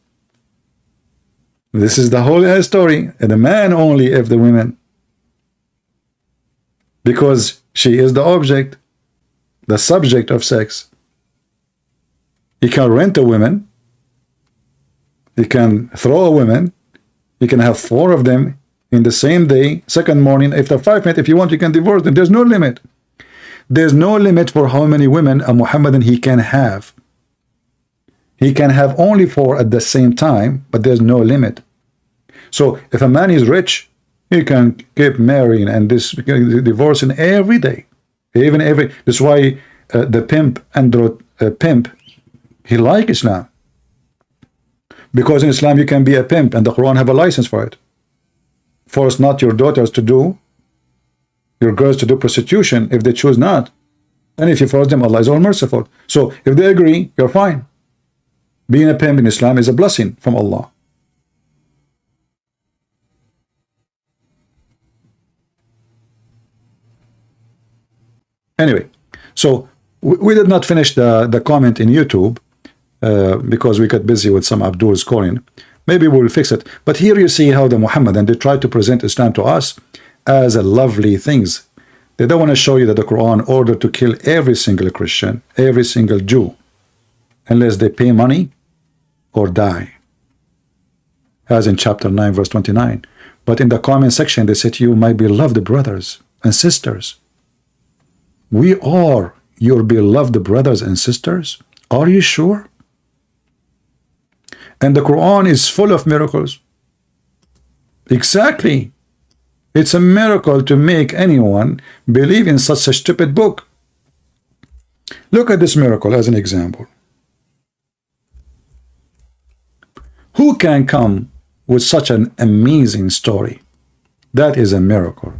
This is the whole story. And the man only if the women. Because she is the object, the subject of sex. He can rent a woman. He can throw a woman. You can have 4 of them in the same day, second morning. After 5 minutes, if you want, you can divorce them. There's no limit. There's no limit for how many women a Muhammadan he can have. He can have only 4 at the same time, but there's no limit. So if a man is rich, he can keep marrying and divorcing every day, even every. That's why the pimp pimp, he like Islam, because in Islam you can be a pimp, and the Quran have a license for it. Force not your daughters to do, your girls to do prostitution if they choose not, and if you force them, Allah is all merciful. So if they agree, you're fine. Being a pimp in Islam is a blessing from Allah. Anyway, so we did not finish the comment in YouTube because we got busy with some Abdul's calling. Maybe we'll fix it. But here you see how the Muhammadan, they try to present Islam to us as a lovely things. They don't want to show you that the Quran ordered to kill every single Christian, every single Jew, unless they pay money or die, as in chapter 9 verse 29. But in the comment section they say to you, my beloved brothers and sisters, we are your beloved brothers and sisters. Are you sure? And the Quran is full of miracles. Exactly. It's a miracle to make anyone believe in such a stupid book. Look at this miracle as an example. Who can come with such an amazing story? That is a miracle.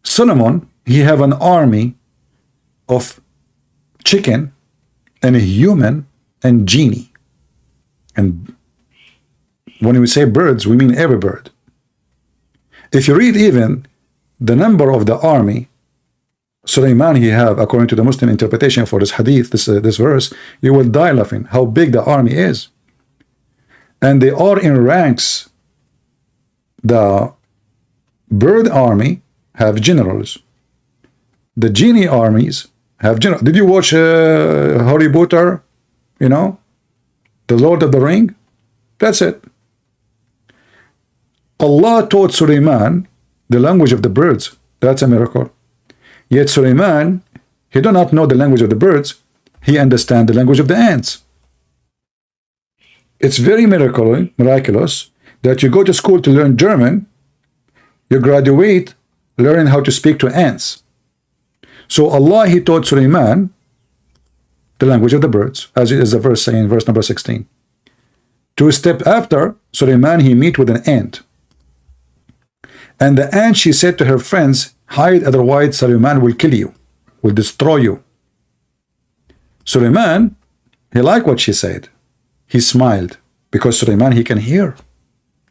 Solomon, he have an army of chicken and a human and genie. And when we say birds, we mean every bird. If you read even the number of the army Sulaiman he have, according to the Muslim interpretation for this hadith, this verse, you will die laughing how big the army is. And they are in ranks. The bird army have generals. The genie armies have generals. Did you watch Harry Potter? You know, the Lord of the Ring? That's it. Allah taught Sulaiman the language of the birds. That's a miracle. Yet Sulaiman, he do not know the language of the birds. He understands the language of the ants. It's very miraculous that you go to school to learn German, you graduate learning how to speak to ants. So Allah, he taught Sulaiman the language of the birds, as is the verse saying, verse number 16. 2 steps after, Sulaiman, he meet with an ant. And the ant, she said to her friends, hide, otherwise Sulaiman will kill you, will destroy you. Sulaiman, he liked what she said. He smiled, because Sulaiman, he can hear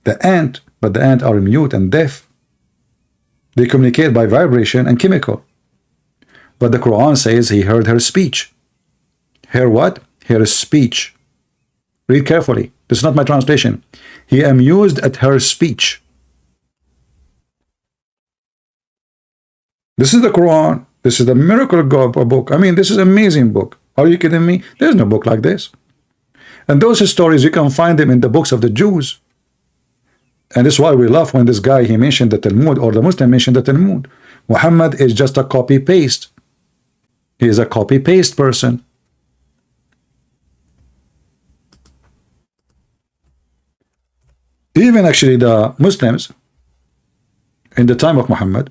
the ant, but the ant are mute and deaf. They communicate by vibration and chemical. But the Quran says he heard her speech. Hear what? Her speech. Read carefully. This is not my translation. He amused at her speech. This is the Quran. This is the miracle book. I mean, this is an amazing book. Are you kidding me? There's no book like this. And those stories, you can find them in the books of the Jews. And that's why we laugh when this guy, he mentioned the Talmud, or the Muslim mentioned the Talmud. Muhammad is just a copy-paste. He is a copy-paste person. Even actually the Muslims in the time of Muhammad,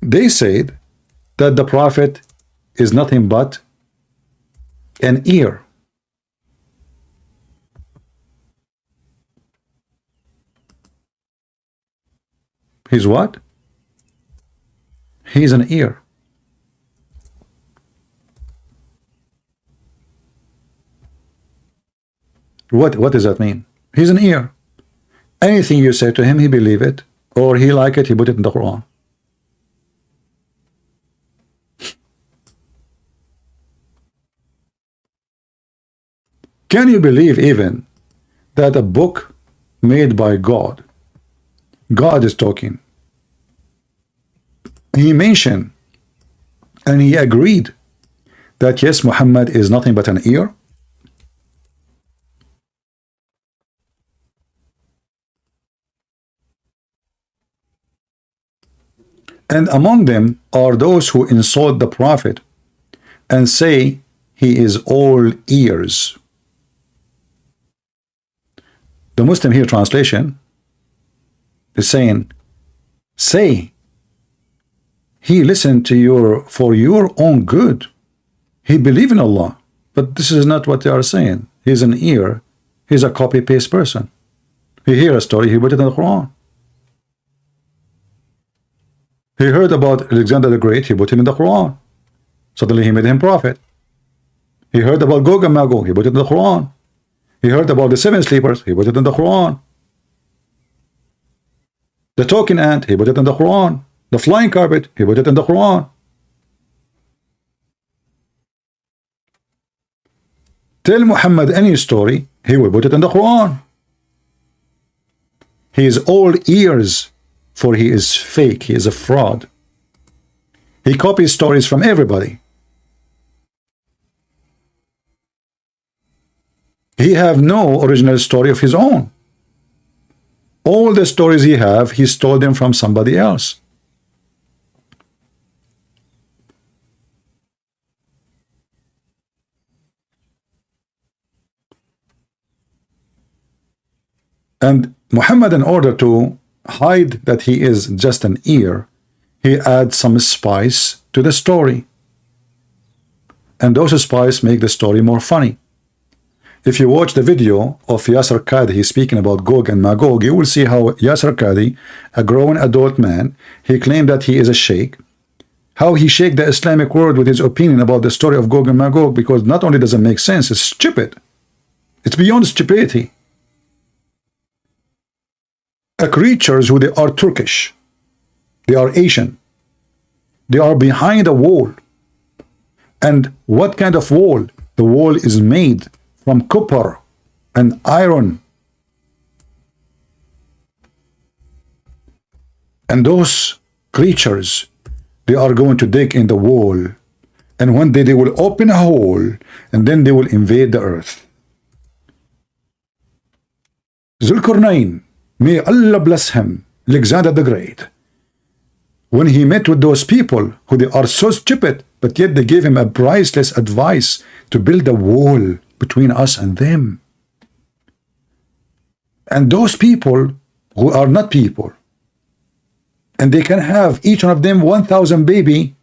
they said that the Prophet is nothing but an ear. He's what? He's an ear. What does that mean? He's an ear. Anything you say to him, he believe it, or he like it, he put it in the Quran. Can you believe even that a book made by God, God is talking, he mentioned and he agreed that yes, Muhammad is nothing but an ear? And among them are those who insult the Prophet and say he is all ears. The Muslim here translation is saying, say he listened to you for your own good. He believed in Allah. But this is not what they are saying. He's an ear. He's a copy-paste person. He hear a story, he put it in the Quran. He heard about Alexander the Great, he put him in the Quran. Suddenly he made him prophet. He heard about Gog and Magog, he put it in the Quran. He heard about the seven sleepers, he put it in the Quran. The talking ant, he put it in the Quran. The flying carpet, he put it in the Quran. Tell Muhammad any story, he will put it in the Quran. He is all ears, for he is fake, he is a fraud. He copies stories from everybody. He have no original story of his own. All the stories he have, he stole them from somebody else. And Muhammad, in order to hide that he is just an ear, he adds some spice to the story. And those spice make the story more funny. If you watch the video of Yasser Qadhi speaking about Gog and Magog, you will see how Yasser Qadhi, a grown adult man, he claimed that he is a sheikh, how he shake the Islamic world with his opinion about the story of Gog and Magog, because not only does it make sense, it's stupid. It's beyond stupidity. Creatures who they are Turkish, they are Asian, they are behind a wall. And what kind of wall? The wall is made from copper and iron. And those creatures, they are going to dig in the wall, and one day they will open a hole, and then they will invade the earth. Zulkarnain, may Allah bless him, Alexander the Great, when he met with those people who they are so stupid, but yet they gave him a priceless advice to build a wall between us and them. And those people who are not people, and they can have each one of them 1,000 baby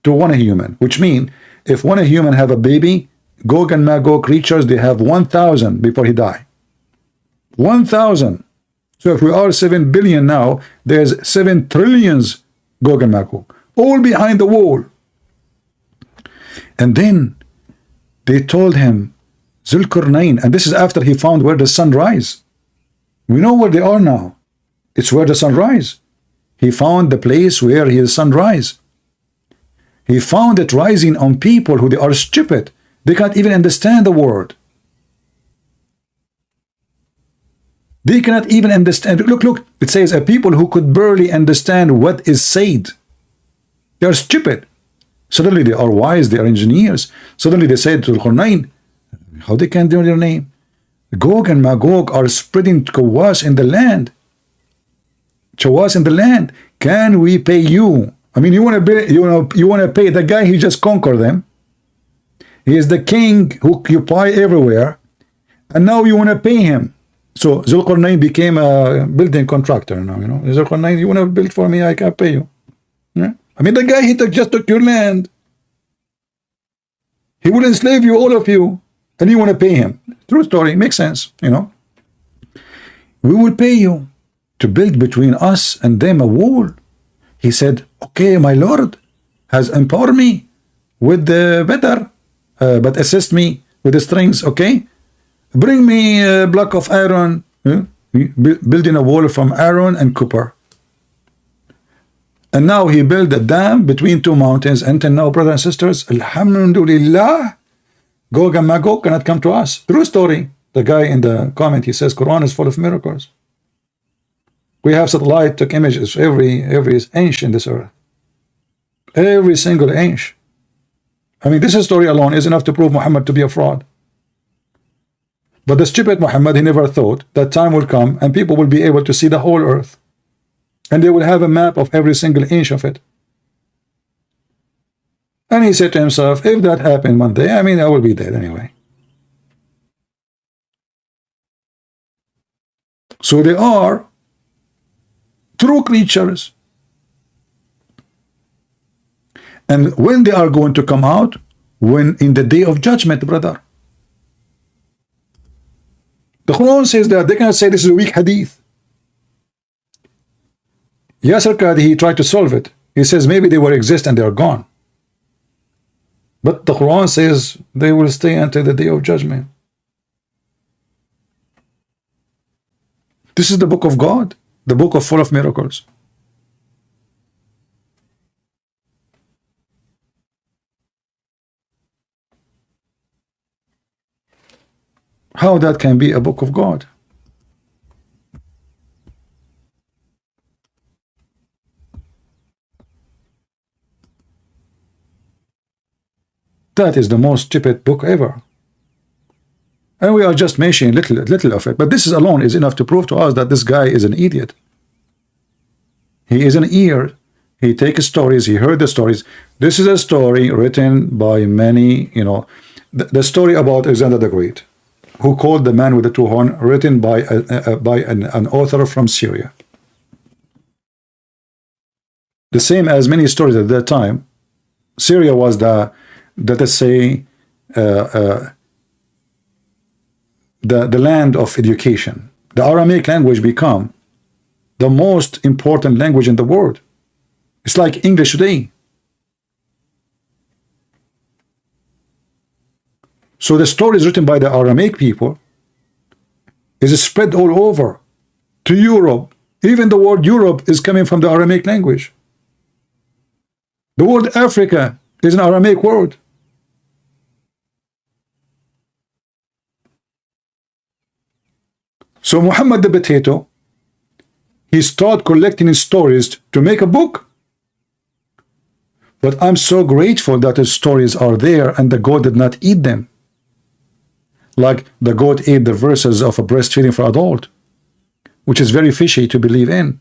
to one human, which means if one human have a baby, Gog and Magog creatures, they have 1,000 before he die. 1,000. So if we are 7 billion now, there's 7 trillions Gog and Magog, all behind the wall. And then they told him, Zulkarnain, and this is after he found where the sun rise. We know where they are now. It's where the sun rise. He found the place where his sun rise. He found it rising on people who they are stupid. They can't even understand the word. They cannot even understand. Look, it says a people who could barely understand what is said. They are stupid. Suddenly they are wise, they are engineers. Suddenly they said to Zulkarnain, how they can do their name? Gog and Magog are spreading chaos in the land. Chaos in the land. Can we pay you? I mean, you want to pay the guy who just conquered them. He is the king who occupy everywhere, and now you want to pay him. So Zulkarnain became a building contractor now. Zulkarnain, you want to build for me? I can pay you. Yeah? I mean, the guy just took your land. He will enslave you, all of you, and you want to pay him. True story, makes sense. We will pay you to build between us and them a wall. He said, okay, my Lord has empowered me with the better, but assist me with the strings, okay? Bring me a block of iron. You building a wall from iron and copper. And now he built a dam between two mountains. Until now, brothers and sisters, alhamdulillah, Gog and Magog cannot come to us. True story. The guy in the comment, he says, Quran is full of miracles. We have satellite took images every inch in this earth. Every single inch. I mean, this story alone is enough to prove Muhammad to be a fraud. But the stupid Muhammad, he never thought that time will come and people will be able to see the whole earth. And they will have a map of every single inch of it. And he said to himself, if that happened one day, I mean, I will be dead anyway. So they are true creatures. And when they are going to come out, when in the day of judgment, brother. The Quran says that they cannot say this is a weak hadith. Yasser Qadi, he tried to solve it. He says maybe they will exist and they are gone. But the Quran says they will stay until the day of judgment. This is the book of God, the book of full of miracles. How that can be a book of God? That is the most stupid book ever. And we are just mentioning little of it. But this is alone is enough to prove to us that this guy is an idiot. He is an ear. He takes stories. He heard the stories. This is a story written by many, you know, the story about Alexander the Great, who called the man with the two horns, written by an author from Syria. The same as many stories at that time. Syria was the, let us say, the land of education. The Aramaic language became the most important language in the world. It's like English today. So the stories written by the Aramaic people is spread all over to Europe. Even the word Europe is coming from the Aramaic language. The word Africa is an Aramaic word. So Muhammad the potato, he started collecting his stories to make a book. But I'm so grateful that his stories are there and the goat did not eat them. Like the goat ate the verses of a breastfeeding for adult, which is very fishy to believe in.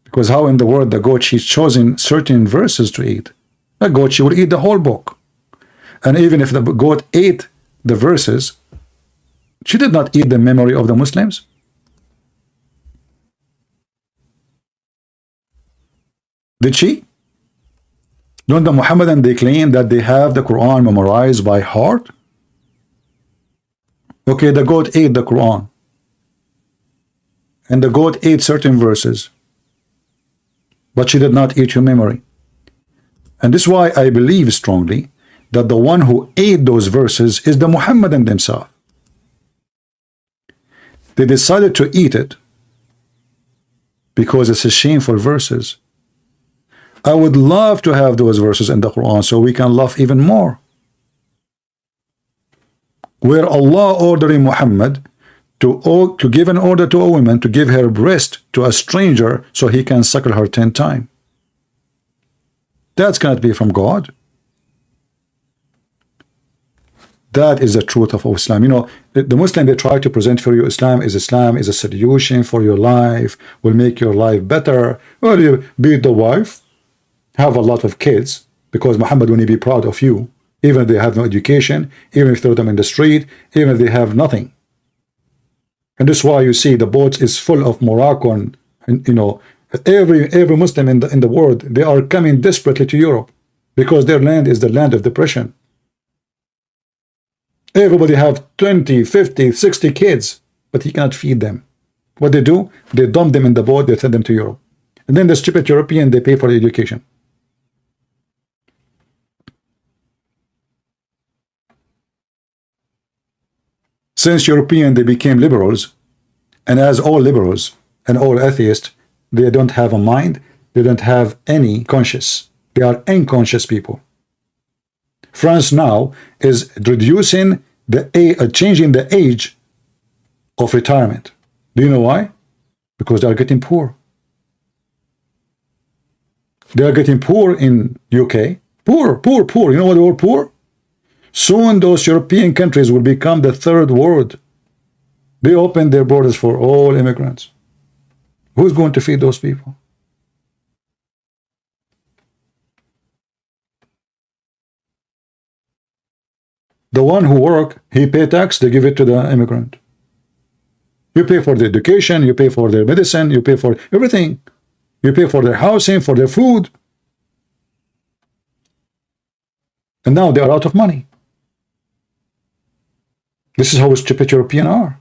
Because how in the world the goat, she's chosen certain verses to eat. A goat, she will eat the whole book. And even if the goat ate the verses, she did not eat the memory of the Muslims. Did she? Don't the Muhammadan, they claim that they have the Quran memorized by heart? Okay, the goat ate the Quran. And the goat ate certain verses. But she did not eat your memory. And this is why I believe strongly that the one who ate those verses is the Muhammadan themselves. They decided to eat it because it's a shameful verses. I would love to have those verses in the Quran so we can love even more. Where Allah ordering Muhammad to give an order to a woman to give her breast to a stranger so he can suckle her 10 times. That cannot be from God. That is the truth of Islam. You know, the Muslim, they try to present for you Islam is a solution for your life, will make your life better. Well, you beat the wife, have a lot of kids, because Muhammad will be proud of you, even if they have no education, even if you throw them in the street, even if they have nothing. And this is why you see the boats is full of Moroccan, and you know, every Muslim in the world, they are coming desperately to Europe because their land is the land of depression. Everybody have 20, 50, 60 kids, but he cannot feed them. What they do, they dump them in the boat, they send them to Europe. And then the stupid European, they pay for the education. Since European, they became liberals, And as all liberals and all atheists, they don't have a mind, they don't have any conscience. They are unconscious people. France now is reducing changing the age of retirement. Do you know why? Because they are getting poor. They are getting poor in UK. Poor, poor, poor. You know what the word poor? Soon those European countries will become the third world. They open their borders for all immigrants. Who's going to feed those people? The one who work, he pay tax, they give it to the immigrant. You pay for their education, you pay for their medicine, you pay for everything. You pay for their housing, for their food. And now they are out of money. This is how stupid Europeans are.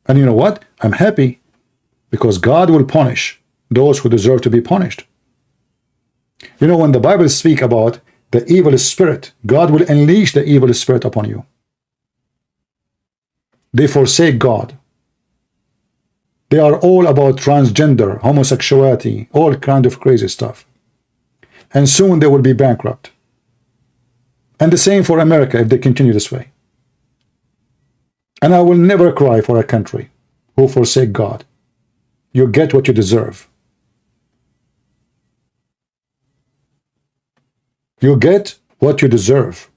And you know what? I'm happy because God will punish those who deserve to be punished. You know, when the Bible speaks about the evil spirit, God will unleash the evil spirit upon you. They forsake God. They are all about transgender, homosexuality, all kind of crazy stuff. And soon they will be bankrupt. And the same for America if they continue this way. And I will never cry for a country who forsake God. You get what you deserve. You get what you deserve.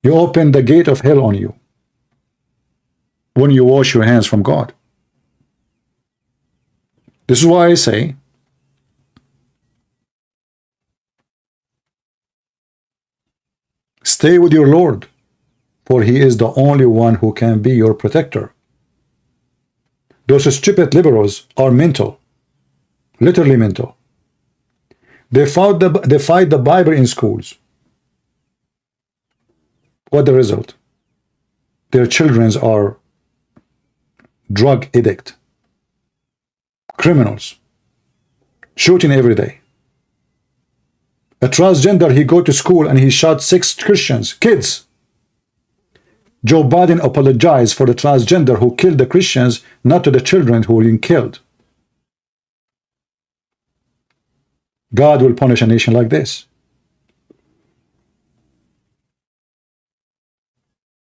You open the gate of hell on you when you wash your hands from God. This is why I say, stay with your Lord, for he is the only one who can be your protector. Those stupid liberals are mental, literally mental. They fight the Bible in schools. What the result? Their children are drug addict, criminals, shooting every day. A transgender, he go to school and he shot 6 Christians, kids. Joe Biden apologized for the transgender who killed the Christians, not to the children who were being killed. God will punish a nation like this.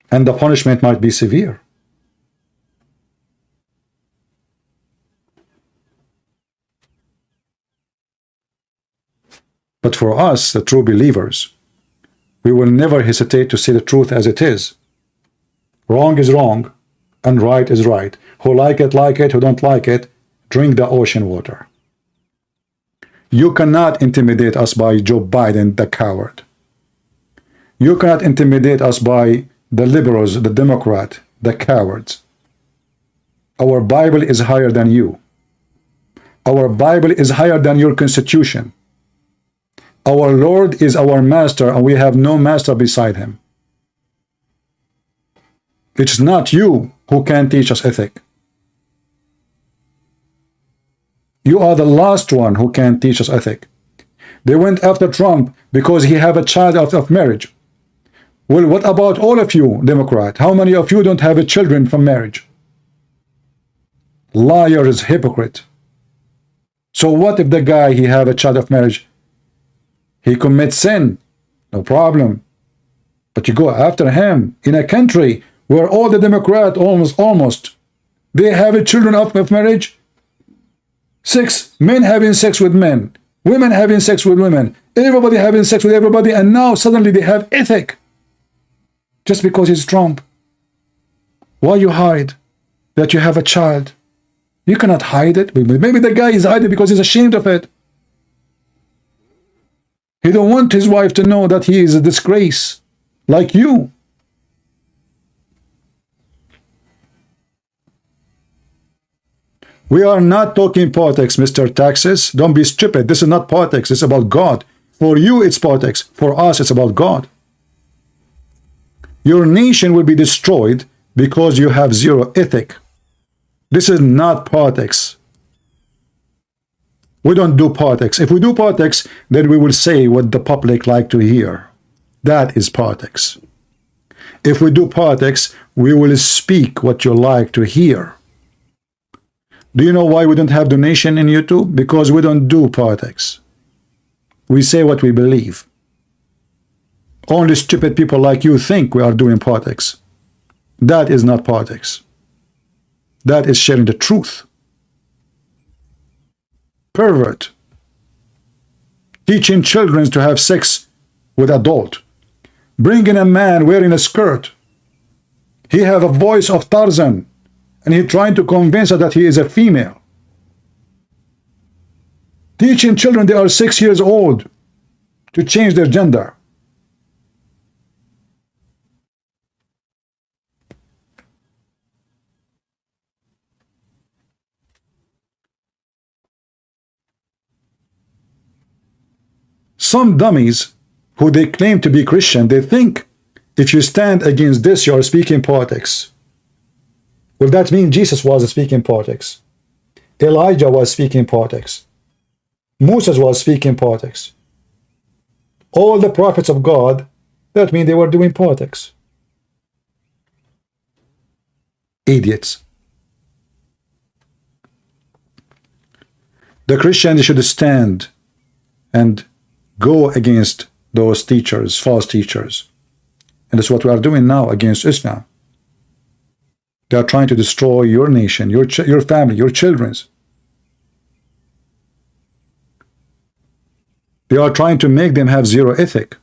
And the punishment might be severe. But for us, the true believers, we will never hesitate to see the truth as it is. Wrong is wrong, and right is right. Who like it, who don't like it, drink the ocean water. You cannot intimidate us by Joe Biden, the coward. You cannot intimidate us by the liberals, the Democrat, the cowards. Our Bible is higher than you. Our Bible is higher than your constitution. Our Lord is our master, and we have no master beside him. It's not you who can teach us ethic. You are the last one who can teach us ethic. They went after Trump because he have a child out of marriage. Well, what about all of you, Democrat? How many of you don't have a children from marriage? Liars, hypocrite. So what if the guy, he have a child of marriage? He commits sin, no problem. But you go after him in a country where all the Democrats almost, they have a children out of marriage. 6 men having sex with men, women having sex with women, everybody having sex with everybody, and now suddenly they have ethic. Just because it's Trump. Why you hide that you have a child? You cannot hide it. Maybe the guy is hiding because he's ashamed of it. He don't want his wife to know that he is a disgrace, like you. We are not talking politics, Mr. Taxes. Don't be stupid. This is not politics. It's about God. For you, it's politics. For us, it's about God. Your nation will be destroyed because you have zero ethic. This is not politics. We don't do politics. If we do politics, then we will say what the public like to hear. That is politics. If we do politics, we will speak what you like to hear. Do you know why we don't have donation in YouTube? Because we don't do politics. We say what we believe. Only stupid people like you think we are doing politics. That is not politics. That is sharing the truth. Pervert. Teaching children to have sex with adult. Bringing a man wearing a skirt. He have a voice of Tarzan. And he trying to convince her that he is a female. Teaching children they are 6 years old to change their gender. Some dummies who they claim to be Christian, they think if you stand against this, you are speaking politics. Well, that means Jesus was speaking politics. Elijah was speaking politics. Moses was speaking politics. All the prophets of God, that means they were doing politics. Idiots. The Christians should stand and go against those teachers, false teachers. And that's what we are doing now against Islam. They are trying to destroy your nation, your family, your children's. They are trying to make them have zero ethic.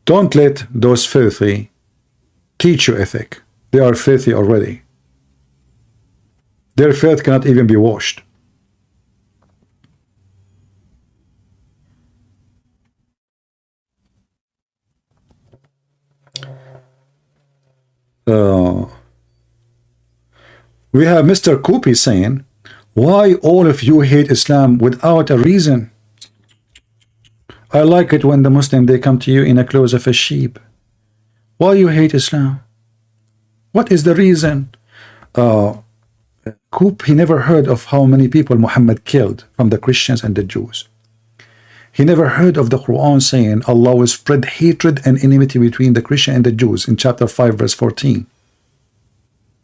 Don't let those filthy teach you ethic. They are filthy already. Their filth cannot even be washed. We have Mr. Koopy saying, why all of you hate Islam without a reason? I like it when the Muslim, they come to you in the clothes of a sheep. Why you hate Islam? What is the reason? Coop, he never heard of how many people Muhammad killed from the Christians and the Jews. He never heard of the Qur'an saying Allah will spread hatred and enmity between the Christian and the Jews in chapter 5 verse 14.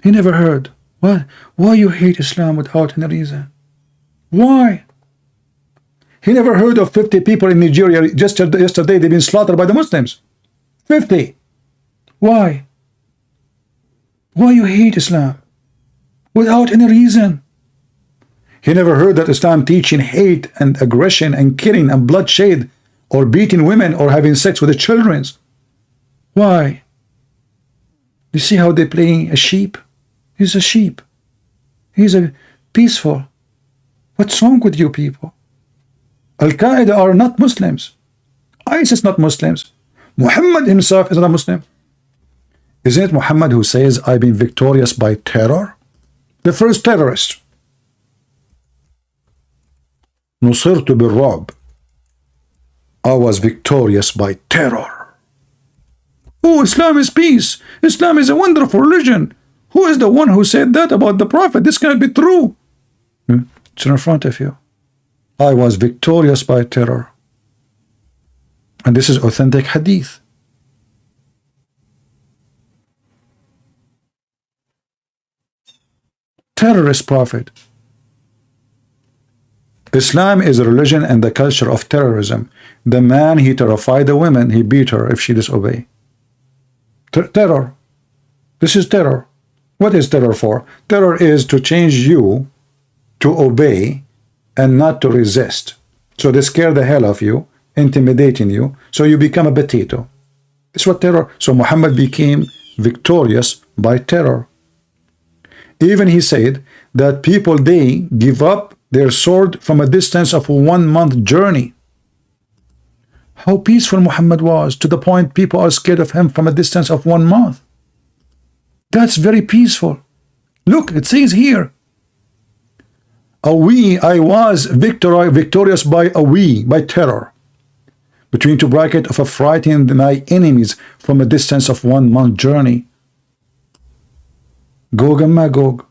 He never heard. What? Why you hate Islam without any reason? Why? He never heard of 50 people in Nigeria yesterday they've been slaughtered by the Muslims. 50. Why? Why you hate Islam? Without any reason. He never heard that Islam teaching hate and aggression and killing and bloodshed or beating women or having sex with the children. Why? You see how they play a sheep? He's a sheep. He's a peaceful. What's wrong with you people? Al-Qaeda are not Muslims. ISIS not Muslims. Muhammad himself is not Muslim. Isn't it Muhammad who says, I've been victorious by terror? The first terrorist. نصرت بالرعب. I was victorious by terror. Oh, Islam is peace. Islam is a wonderful religion. Who is the one who said that about the Prophet? This cannot be true. It's in front of you. I was victorious by terror. And this is authentic hadith. Terrorist prophet. Islam is a religion and the culture of terrorism. The man, he terrified the women, he beat her if she disobey. Terror. This is terror. What is terror for? Terror is to change you to obey and not to resist. So they scare the hell of you, intimidating you, so you become a potato. That's what terror. So Muhammad became victorious by terror. Even he said that people, they give up their sword from a distance of a 1 month journey. How peaceful Muhammad was, to the point people are scared of him from a distance of 1 month. That's very peaceful. Look, it says here, I was victorious by terror. Between two brackets of a frightening my enemies from a distance of 1 month journey. Gog and Magog.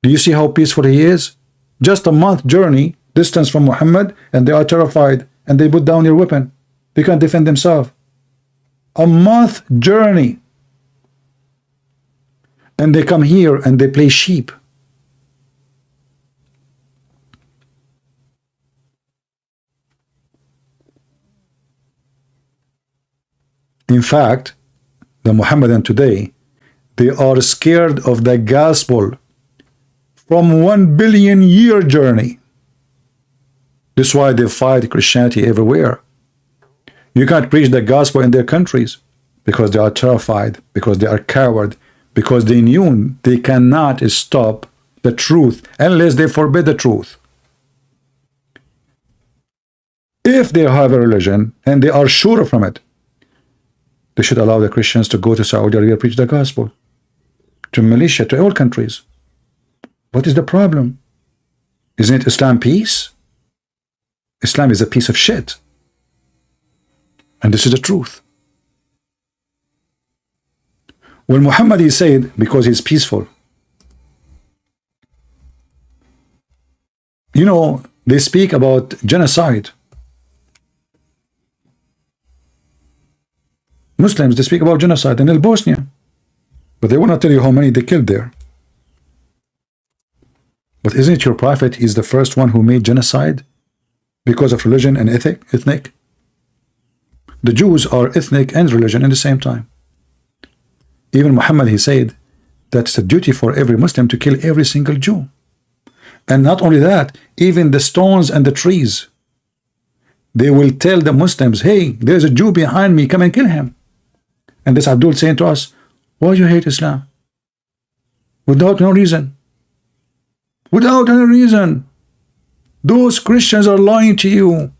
Do you see how peaceful he is? Just a month journey distance from Muhammad, and they are terrified, and they put down your weapon. They can't defend themselves. A month journey, and they come here and they play sheep. In fact, the Muhammadan today, they are scared of the gospel from 1 billion year journey. That's why they fight Christianity everywhere. You can't preach the gospel in their countries because they are terrified, because they are coward, because they knew they cannot stop the truth unless they forbid the truth. If they have a religion and they are sure from it, they should allow the Christians to go to Saudi Arabia preach the gospel, to Malaysia, to all countries. What is the problem? Isn't Islam peace? Islam is a piece of shit. And this is the truth. When Muhammad is said, because he's peaceful, you know, they speak about genocide. Muslims, they speak about genocide in Bosnia, but they will not tell you how many they killed there. But isn't it your prophet is the first one who made genocide because of religion and ethnic? The Jews are ethnic and religion at the same time. Even Muhammad, he said that it's a duty for every Muslim to kill every single Jew. And not only that, even the stones and the trees, they will tell the Muslims, hey, there's a Jew behind me, come and kill him. And this Abdul saying to us, why you hate Islam? Without no reason. Without any reason. Those Christians are lying to you.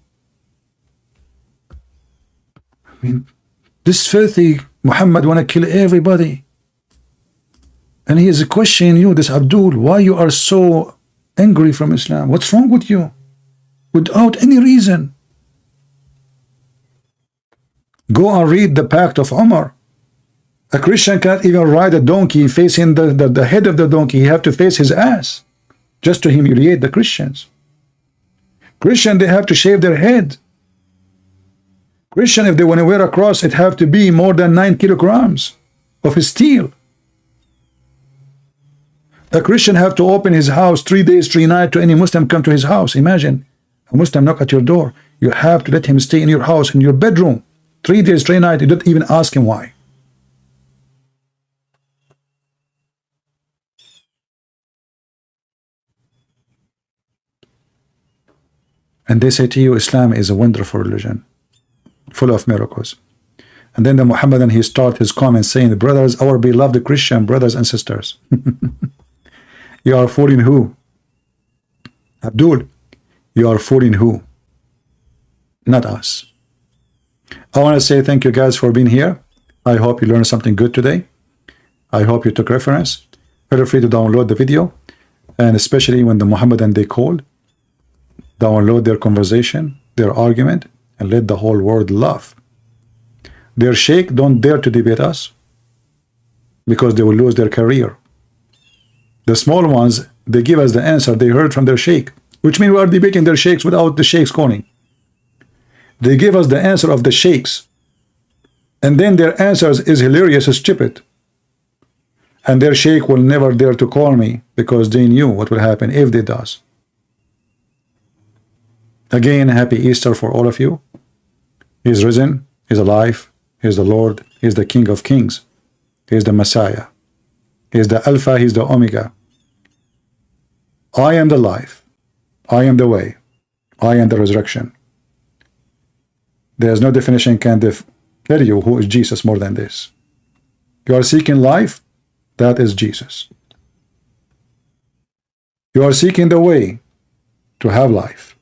I mean, this filthy Muhammad want to kill everybody. And he is questioning you, this Abdul, why you are so angry from Islam? What's wrong with you? Without any reason. Go and read the Pact of Umar. A Christian can't even ride a donkey facing the head of the donkey. He have to face his ass just to humiliate the Christians. Christian, they have to shave their head. Christian, if they want to wear a cross, it have to be more than 9 kilograms of steel. A Christian have to open his house 3 days, 3 nights to any Muslim come to his house. Imagine a Muslim knock at your door. You have to let him stay in your house, in your bedroom, 3 days, 3 nights. You don't even ask him why. And they say to you, Islam is a wonderful religion, full of miracles. And then the Muhammadan, he start his comments saying, brothers, our beloved Christian brothers and sisters. You are fooling who? Abdul, you are fooling who? Not us. I want to say thank you guys for being here. I hope you learned something good today. I hope you took reference. Feel free to download the video, and especially when the Muhammadan they called, download their conversation, their argument, and let the whole world laugh. Their sheikh don't dare to debate us because they will lose their career. The small ones, they give us the answer they heard from their sheikh, which means we are debating their sheikhs without the sheikhs calling. They give us the answer of the sheikhs, and then their answers is hilarious, stupid. And their sheikh will never dare to call me because they knew what will happen if they does. Again, happy Easter for all of you. He is risen, he is alive, he is the Lord, he is the King of Kings, he is the Messiah, he is the Alpha, he is the Omega. I am the life, I am the way, I am the resurrection. There is no definition can tell you who is Jesus more than this. You are seeking life, that is Jesus. You are seeking the way to have life,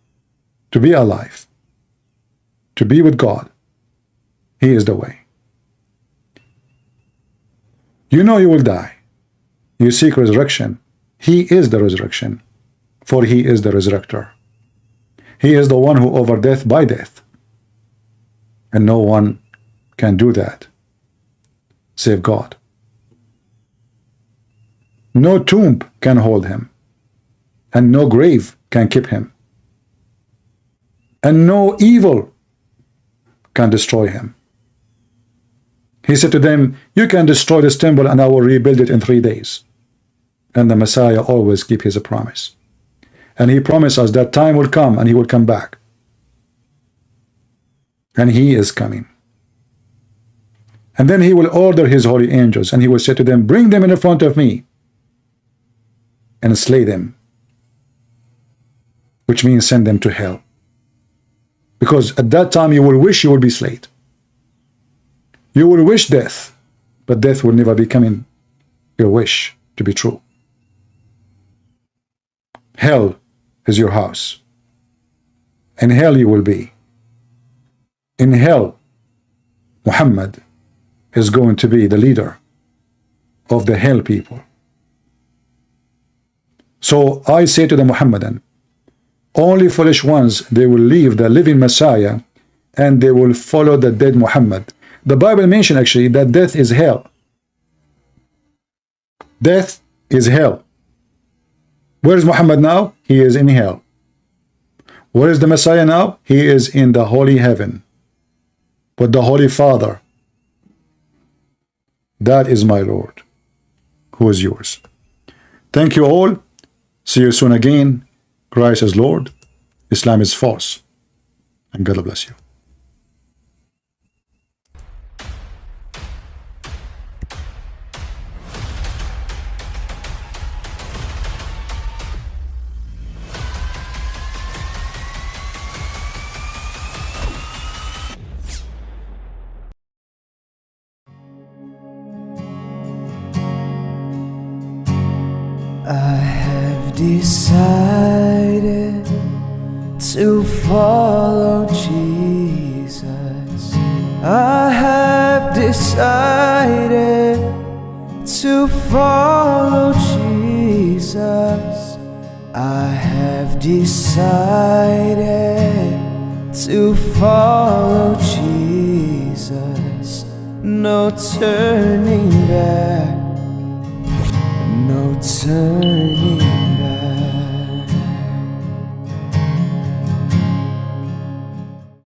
to be alive, to be with God. He is the way. You know you will die. You seek resurrection. He is the resurrection, for he is the resurrector. He is the one who over death by death. And no one can do that save God. No tomb can hold him. and no grave can keep him, and no evil can destroy him. He said to them, you can destroy this temple and I will rebuild it in 3 days. And the Messiah always keeps his promise. And he promised us that time will come and he will come back. And he is coming. And then he will order his holy angels and he will say to them, bring them in front of me and slay them. Which means send them to hell. Because at that time you will wish you will be slain. You will wish death, but death will never be coming your wish to be true. Hell is your house. In hell you will be. In hell, Muhammad is going to be the leader of the hell people. So I say to the Muhammadan, only foolish ones, they will leave the living Messiah and they will follow the dead Muhammad. The Bible mentions actually that death is hell. Death is hell. Where is Muhammad now? He is in hell. Where is the Messiah now? He is in the holy heaven with the Holy Father. That is my Lord, who is yours. Thank you all. See you soon again. Christ is Lord. Islam is false. And God bless you. I have decided to follow Jesus. I have decided to follow Jesus. I have decided to follow Jesus. No turning back. No turning